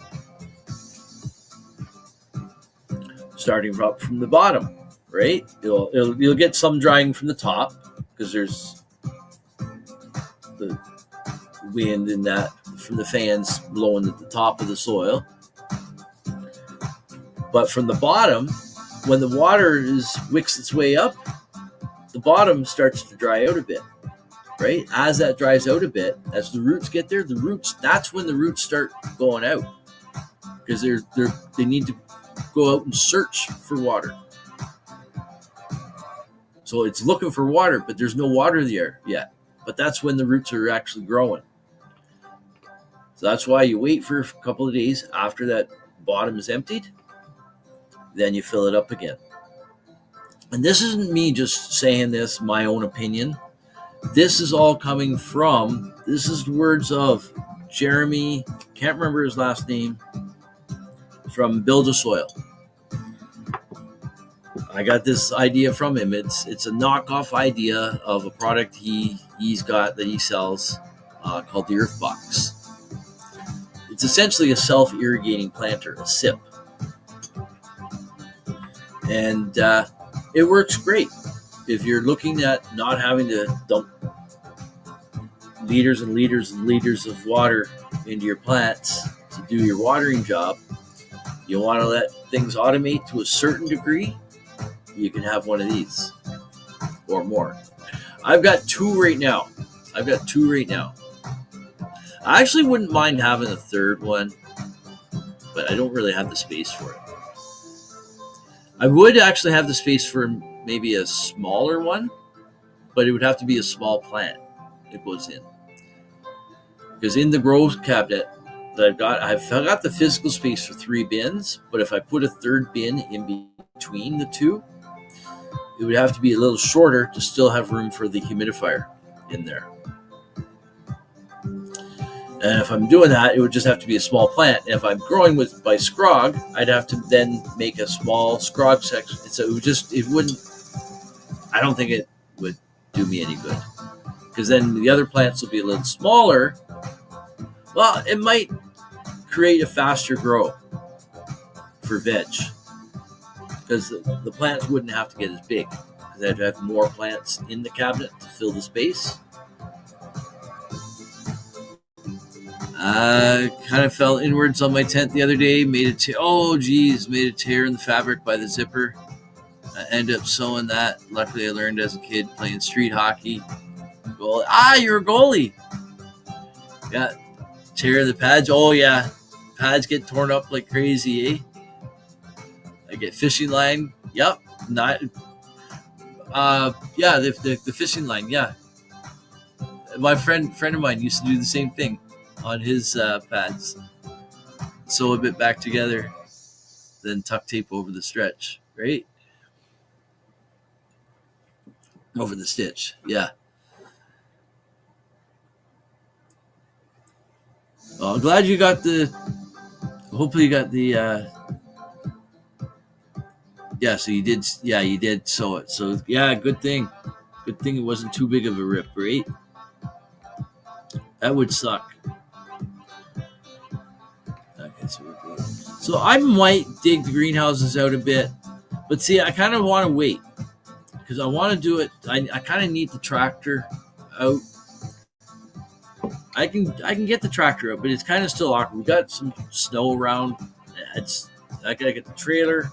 starting up from the bottom, right? You'll get some drying from the top because there's the wind in that from the fans blowing at the top of the soil. But from the bottom, when the water wicks its way up, the bottom starts to dry out a bit, right? As that dries out a bit, as the roots get there, that's when the roots start going out, because they need to go out and search for water. So it's looking for water, but there's no water there yet. But that's when the roots are actually growing. So that's why you wait for a couple of days after that bottom is emptied, then you fill it up again. And this isn't me just saying this, my own opinion. This is all coming from, this is the words of Jeremy, can't remember his last name, from Build a Soil. I got this idea from him. It's a knockoff idea of a product he's got that he sells called the Earth Box. It's essentially a self-irrigating planter, a SIP. And it works great if you're looking at not having to dump liters and liters and liters of water into your plants to do your watering job. You want to let things automate to a certain degree, you can have one of these or more. I've got 2 right now. I actually wouldn't mind having a third one, but I don't really have the space for it. I would actually have the space for maybe a smaller one, but it would have to be a small plant that goes in. Because in the grow cabinet that I've got the physical space for 3 bins, but if I put a third bin in between the 2, it would have to be a little shorter to still have room for the humidifier in there. And if I'm doing that, it would just have to be a small plant. And if I'm growing by scrog, I'd have to then make a small scrog section. So I don't think it would do me any good. Because then the other plants will be a little smaller. Well, it might create a faster grow for veg. because the plants wouldn't have to get as big. Because I'd have more plants in the cabinet to fill the space. I kind of fell inwards on my tent the other day. Made a tear in the fabric by the zipper. I ended up sewing that. Luckily, I learned as a kid playing street hockey. Goalie. You're a goalie. Yeah, tear the pads. Oh yeah, pads get torn up like crazy, eh? I get fishing line. Yep. Not. Yeah, the fishing line. Yeah. My friend of mine used to do the same thing on his pads. Sew a bit back together, then tuck tape over the stretch, right? Over the stitch, yeah. Well, I'm glad you got hopefully you got the, yeah, so you did sew it. So yeah, good thing it wasn't too big of a rip, right? That would suck. Okay, so I might dig the greenhouses out a bit, but see, I kind of want to wait because I want to do it. I kind of need the tractor out. I can get the tractor out, but it's kind of still awkward. We got some snow around. I gotta get the trailer.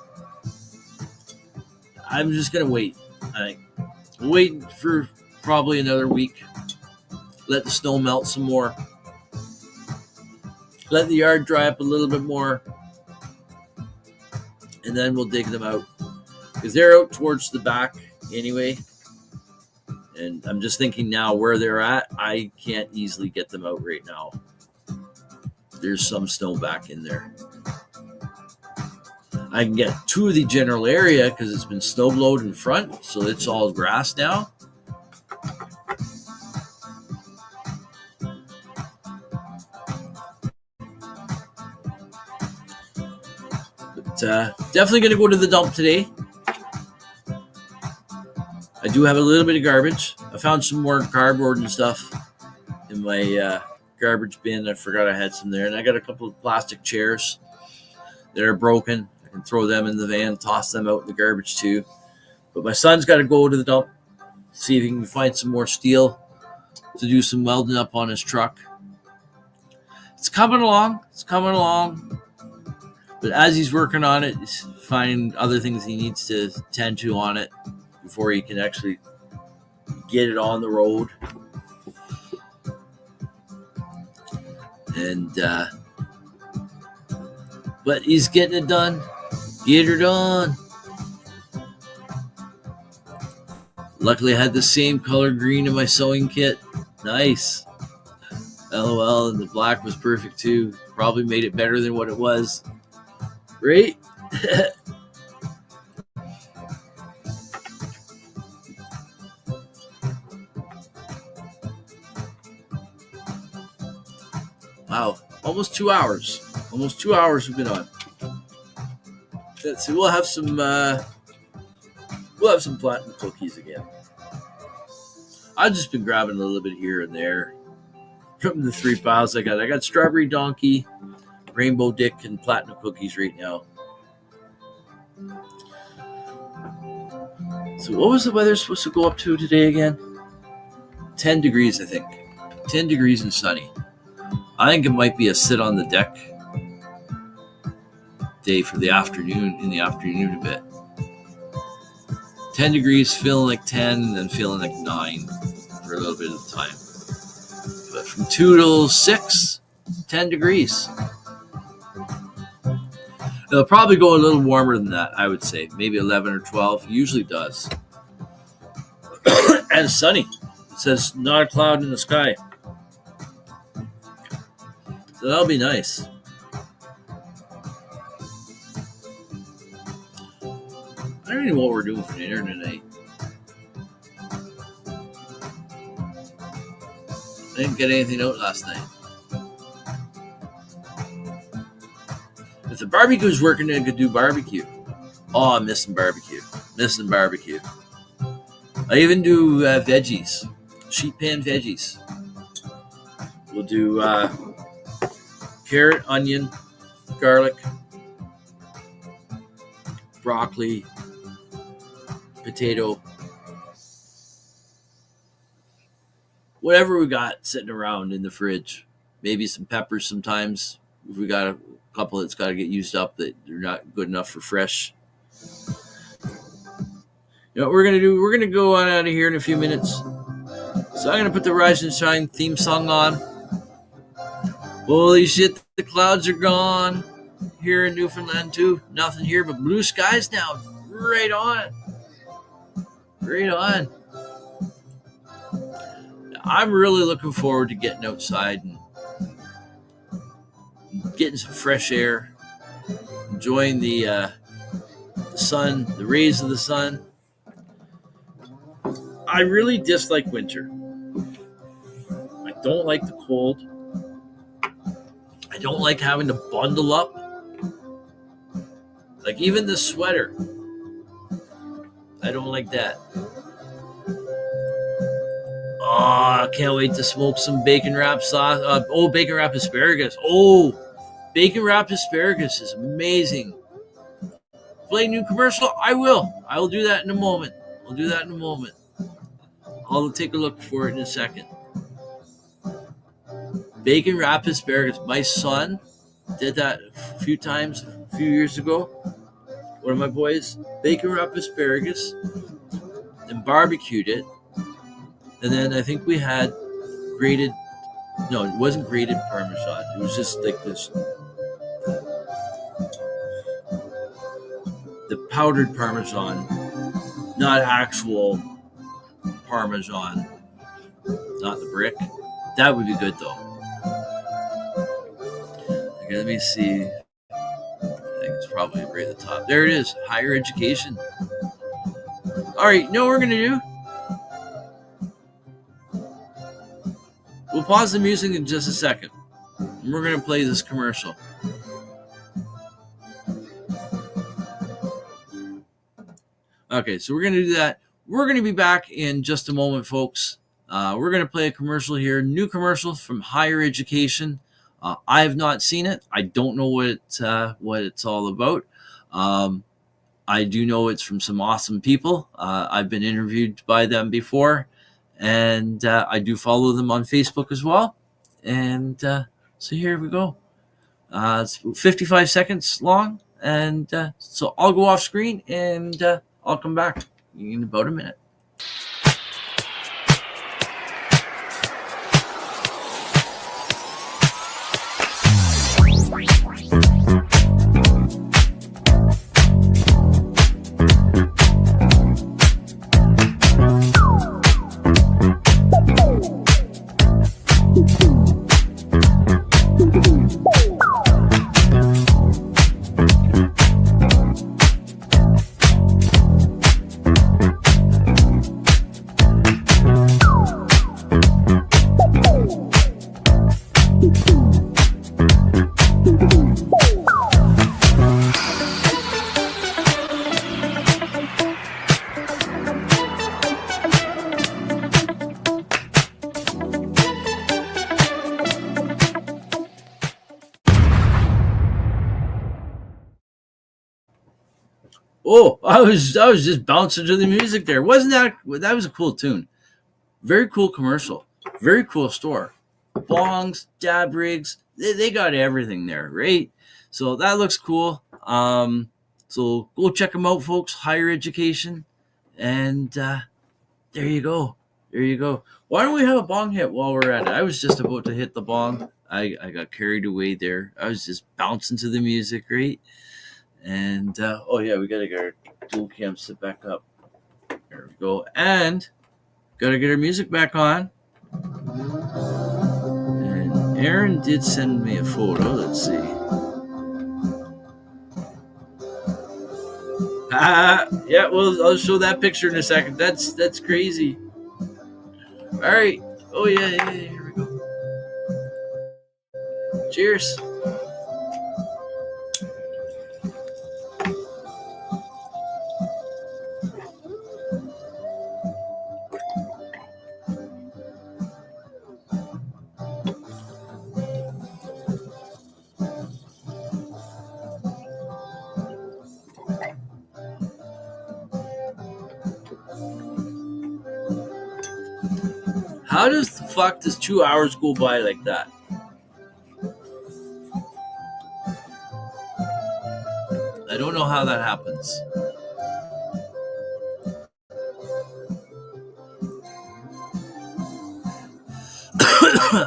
I'm just gonna wait. I'm waiting for probably another week. Let the snow melt some more. Let the yard dry up a little bit more. And then we'll dig them out. Because they're out towards the back anyway. And I'm just thinking now where they're at, I can't easily get them out right now. There's some snow back in there. I can get to the general area because it's been snow blowed in front. So it's all grass now. Definitely going to go to the dump today. I do have a little bit of garbage. I found some more cardboard and stuff in my garbage bin. I forgot I had some there. And I got a couple of plastic chairs that are broken. I can throw them in the van, toss them out in the garbage too. But my son's got to go to the dump, see if he can find some more steel to do some welding up on his truck. It's coming along. But as he's working on it, he's finding other things he needs to tend to on it before he can actually get it on the road. And but he's getting it done. Get her done. Luckily, I had the same color green in my sewing kit. Nice. LOL, and the black was perfect too. Probably made it better than what it was. Right? Wow, almost 2 hours. Almost 2 hours we've been on. So we'll have some platinum cookies again. I've just been grabbing a little bit here and there from the 3 piles I got. I got strawberry donkey, rainbow dick, and platinum cookies right now. So what was the weather supposed to go up to today again? 10 degrees, I think. 10 degrees and sunny. I think it might be a sit on the deck day for the afternoon, in the afternoon a bit. 10 degrees, feeling like 10, and then feeling like 9 for a little bit of the time. But from 2 till 6, 10 degrees. It'll probably go a little warmer than that, I would say. Maybe 11 or 12. Usually does. And sunny. It says not a cloud in the sky. So that'll be nice. I don't even know what we're doing for dinner tonight. I didn't get anything out last night. If the barbecue's working, then I could do barbecue. Oh, I'm missing barbecue. I even do veggies. Sheet pan veggies. We'll do carrot, onion, garlic, broccoli, potato, whatever we got sitting around in the fridge. Maybe some peppers sometimes. If we got a couple that's got to get used up that they're not good enough for fresh. You know what we're going to do? We're going to go on out of here in a few minutes. So I'm going to put the Rise and Shine theme song on. Holy shit, the clouds are gone. Here in Newfoundland too. Nothing here but blue skies now. Right on. Right on. I'm really looking forward to getting outside and getting some fresh air, enjoying the sun, the rays of the sun. I really dislike winter. I don't like the cold. I don't like having to bundle up. Like even the sweater. I don't like that. Oh, I can't wait to smoke some bacon wrapped sauce. Bacon wrapped asparagus. Oh, bacon wrapped asparagus is amazing. Play new commercial? I will. I will do that in a moment. I'll do that in a moment. I'll take a look for it in a second. Bacon wrapped asparagus. My son did that a few times a few years ago. One of my boys, bacon wrapped asparagus and barbecued it. And then I think we had grated, no, it wasn't grated Parmesan. It was just like this, the powdered Parmesan, not actual Parmesan, not the brick. That would be good though. Okay, let me see. I think it's probably right at the top. There it is, higher education. All right, you know what we're going to do? We'll pause the music in just a second. And we're going to play this commercial. Okay, so we're going to do that. We're going to be back in just a moment, folks. We're going to play a commercial here. New commercial from Higher Education. I have not seen it. I don't know what it's all about. I do know it's from some awesome people. I've been interviewed by them before. And I do follow them on Facebook as well. And so here we go. It's 55 seconds long. And so I'll go off screen and I'll come back in about a minute. Oh, I was just bouncing to the music there. Wasn't that was a cool tune? Very cool commercial. Very cool store. Bongs, dab rigs, they got everything there, right? So that looks cool. So go check them out, folks. Higher Education, and there you go. There you go. Why don't we have a bong hit while we're at it? I was just about to hit the bong. I got carried away there. I was just bouncing to the music, right? And oh yeah, we gotta get our dual cam set back up. There we go. And gotta get our music back on. And Aaron did send me a photo. Let's see. Yeah, well, I'll show that picture in a second. That's crazy. All right. Oh yeah, here we go. Cheers. How does the fuck does 2 hours go by like that? I don't know how that happens.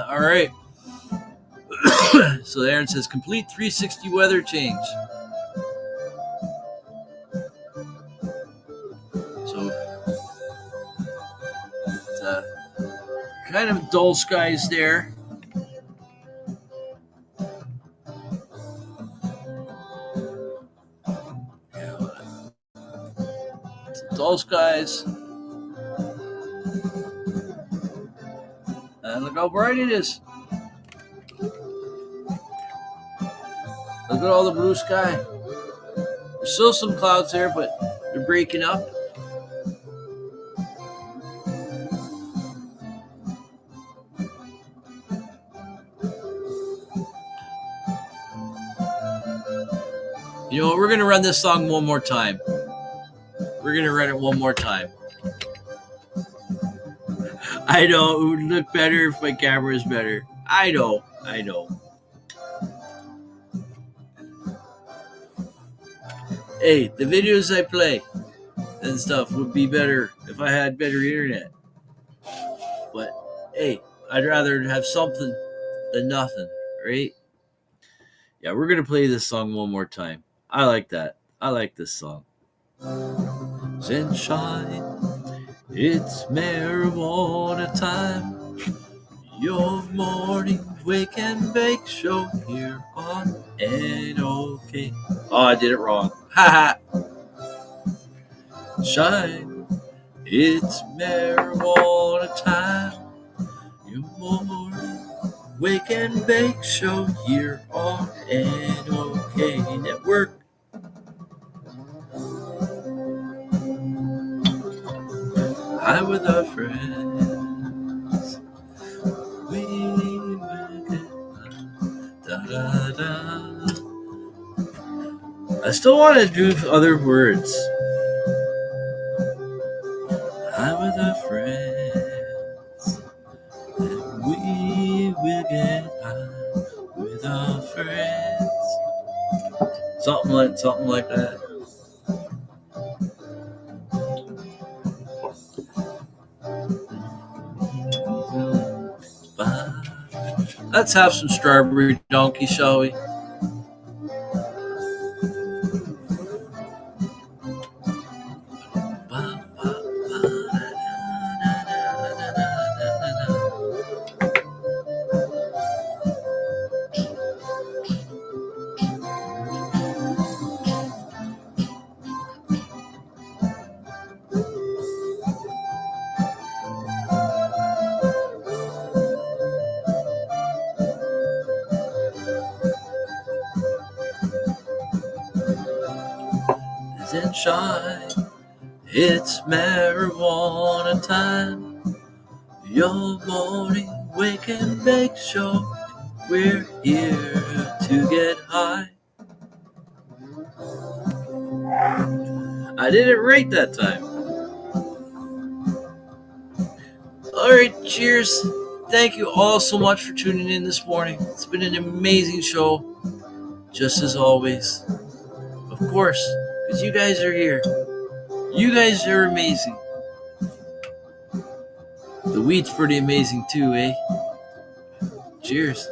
All right. So Aaron says complete 360 weather change. So kind of dull skies there. Dull skies. And look how bright it is. Look at all the blue sky. There's still some clouds there, but they're breaking up. You know what? We're going to run this song one more time. We're going to run it one more time. I know it would look better if my camera is better. I know. Hey, the videos I play and stuff would be better if I had better internet. But hey, I'd rather have something than nothing, right? Yeah, we're gonna play this song one more time. I like that. I like this song. Sunshine, it's marijuana time. Your morning wake and bake show here on NOK. Oh, I did it wrong. Haha. Shine, it's marijuana time. Your morning wake and bake show here on NOK Network. Hi with our friends. We will get da da da. I still want to do other words. Hi with our friends. And we will get high with our friends. Something like that. Let's have some strawberry donkey, shall we? Shine, it's marijuana time. Your morning wake and bake show. We're here to get high. I did it right that time. All right, cheers. Thank you all so much for tuning in this morning. It's been an amazing show, just as always. Of course, because you guys are here. You guys are amazing. The weed's pretty amazing too, eh? Cheers.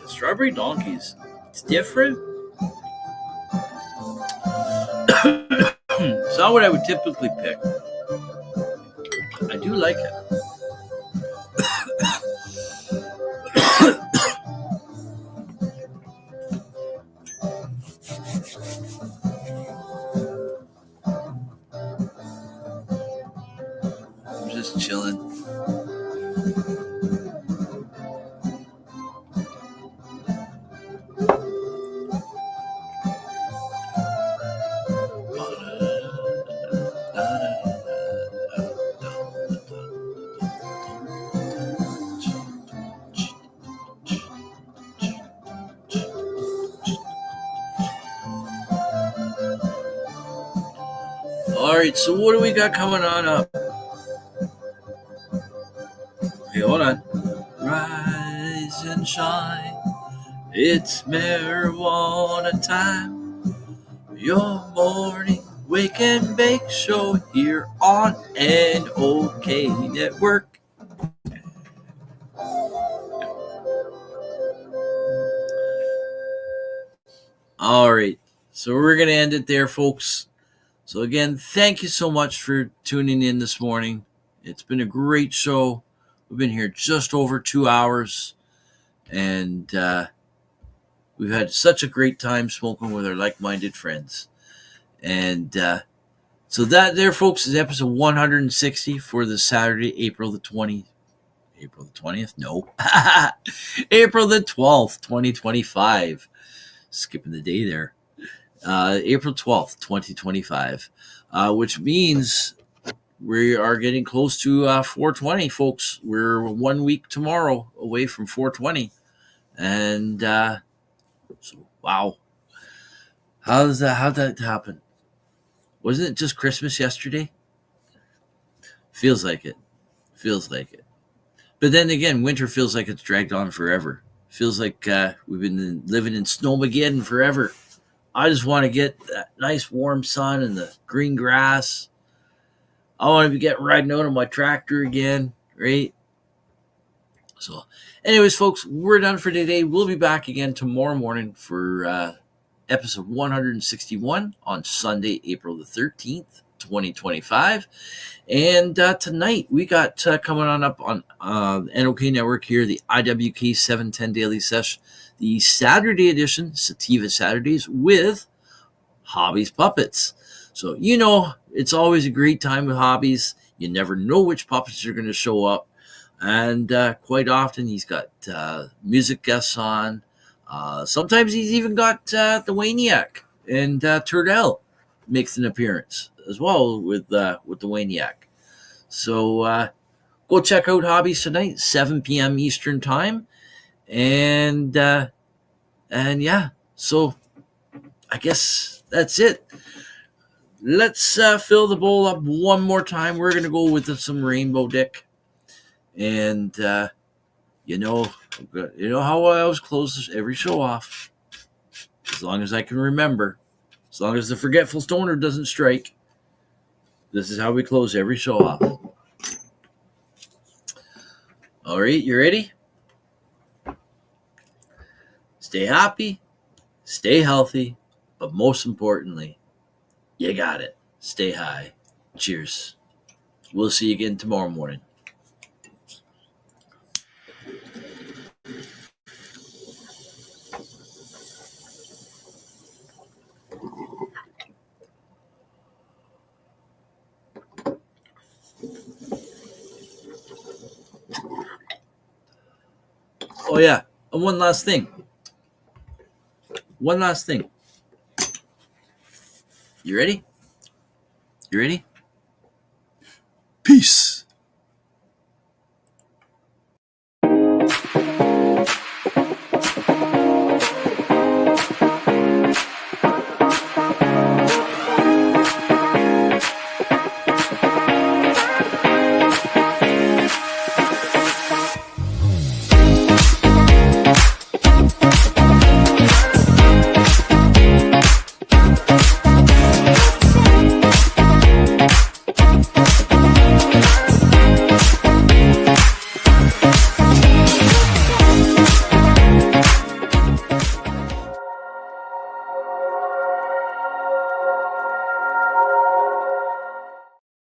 Strawberry donkeys. It's different. It's not what I would typically pick. I do like it. Just chilling. All right, so what do we got coming on up? Hey, hold on. Rise and shine. It's marijuana time. Your morning wake and bake show here on NOK Network. All right, so we're going to end it there, folks. So again, thank you so much for tuning in this morning. It's been a great show. We've been here just over 2 hours, and we've had such a great time smoking with our like-minded friends. And so that there, folks, is episode 160 for the Saturday, April the 20th. April the 20th? No. April the 12th, 2025. Skipping the day there. April 12th, 2025, which means we are getting close to 420, folks. We're 1 week tomorrow away from 420. And so, wow. How'd that happen? Wasn't it just Christmas yesterday? Feels like it. But then again, winter feels like it's dragged on forever. Feels like we've been living in Snowmageddon forever. I just want to get that nice warm sun and the green grass. I want to get riding out on my tractor again, right? So, anyways, folks, we're done for today. We'll be back again tomorrow morning for episode 161 on Sunday, April the 13th, 2025. And tonight we got coming on up on NOK Network here, the IWK 710 Daily Sesh, the Saturday edition, Sativa Saturdays with Hobbies Puppets. So, it's always a great time with Hobbies. You never know which puppets are going to show up. And quite often he's got music guests on. Sometimes he's even got the Waniac and Turdell makes an appearance as well with the Waniac. So go check out Hobbies tonight, 7 p.m. Eastern time. And yeah, so I guess that's it. Let's fill the bowl up one more time. We're going to go with some Rainbow Dick. And, you know how I always close every show off. As long as I can remember. As long as the forgetful stoner doesn't strike. This is how we close every show off. All right, you ready? Stay happy, stay healthy, but most importantly, you got it. Stay high. Cheers. We'll see you again tomorrow morning. Oh, yeah. And one last thing. You ready? Peace.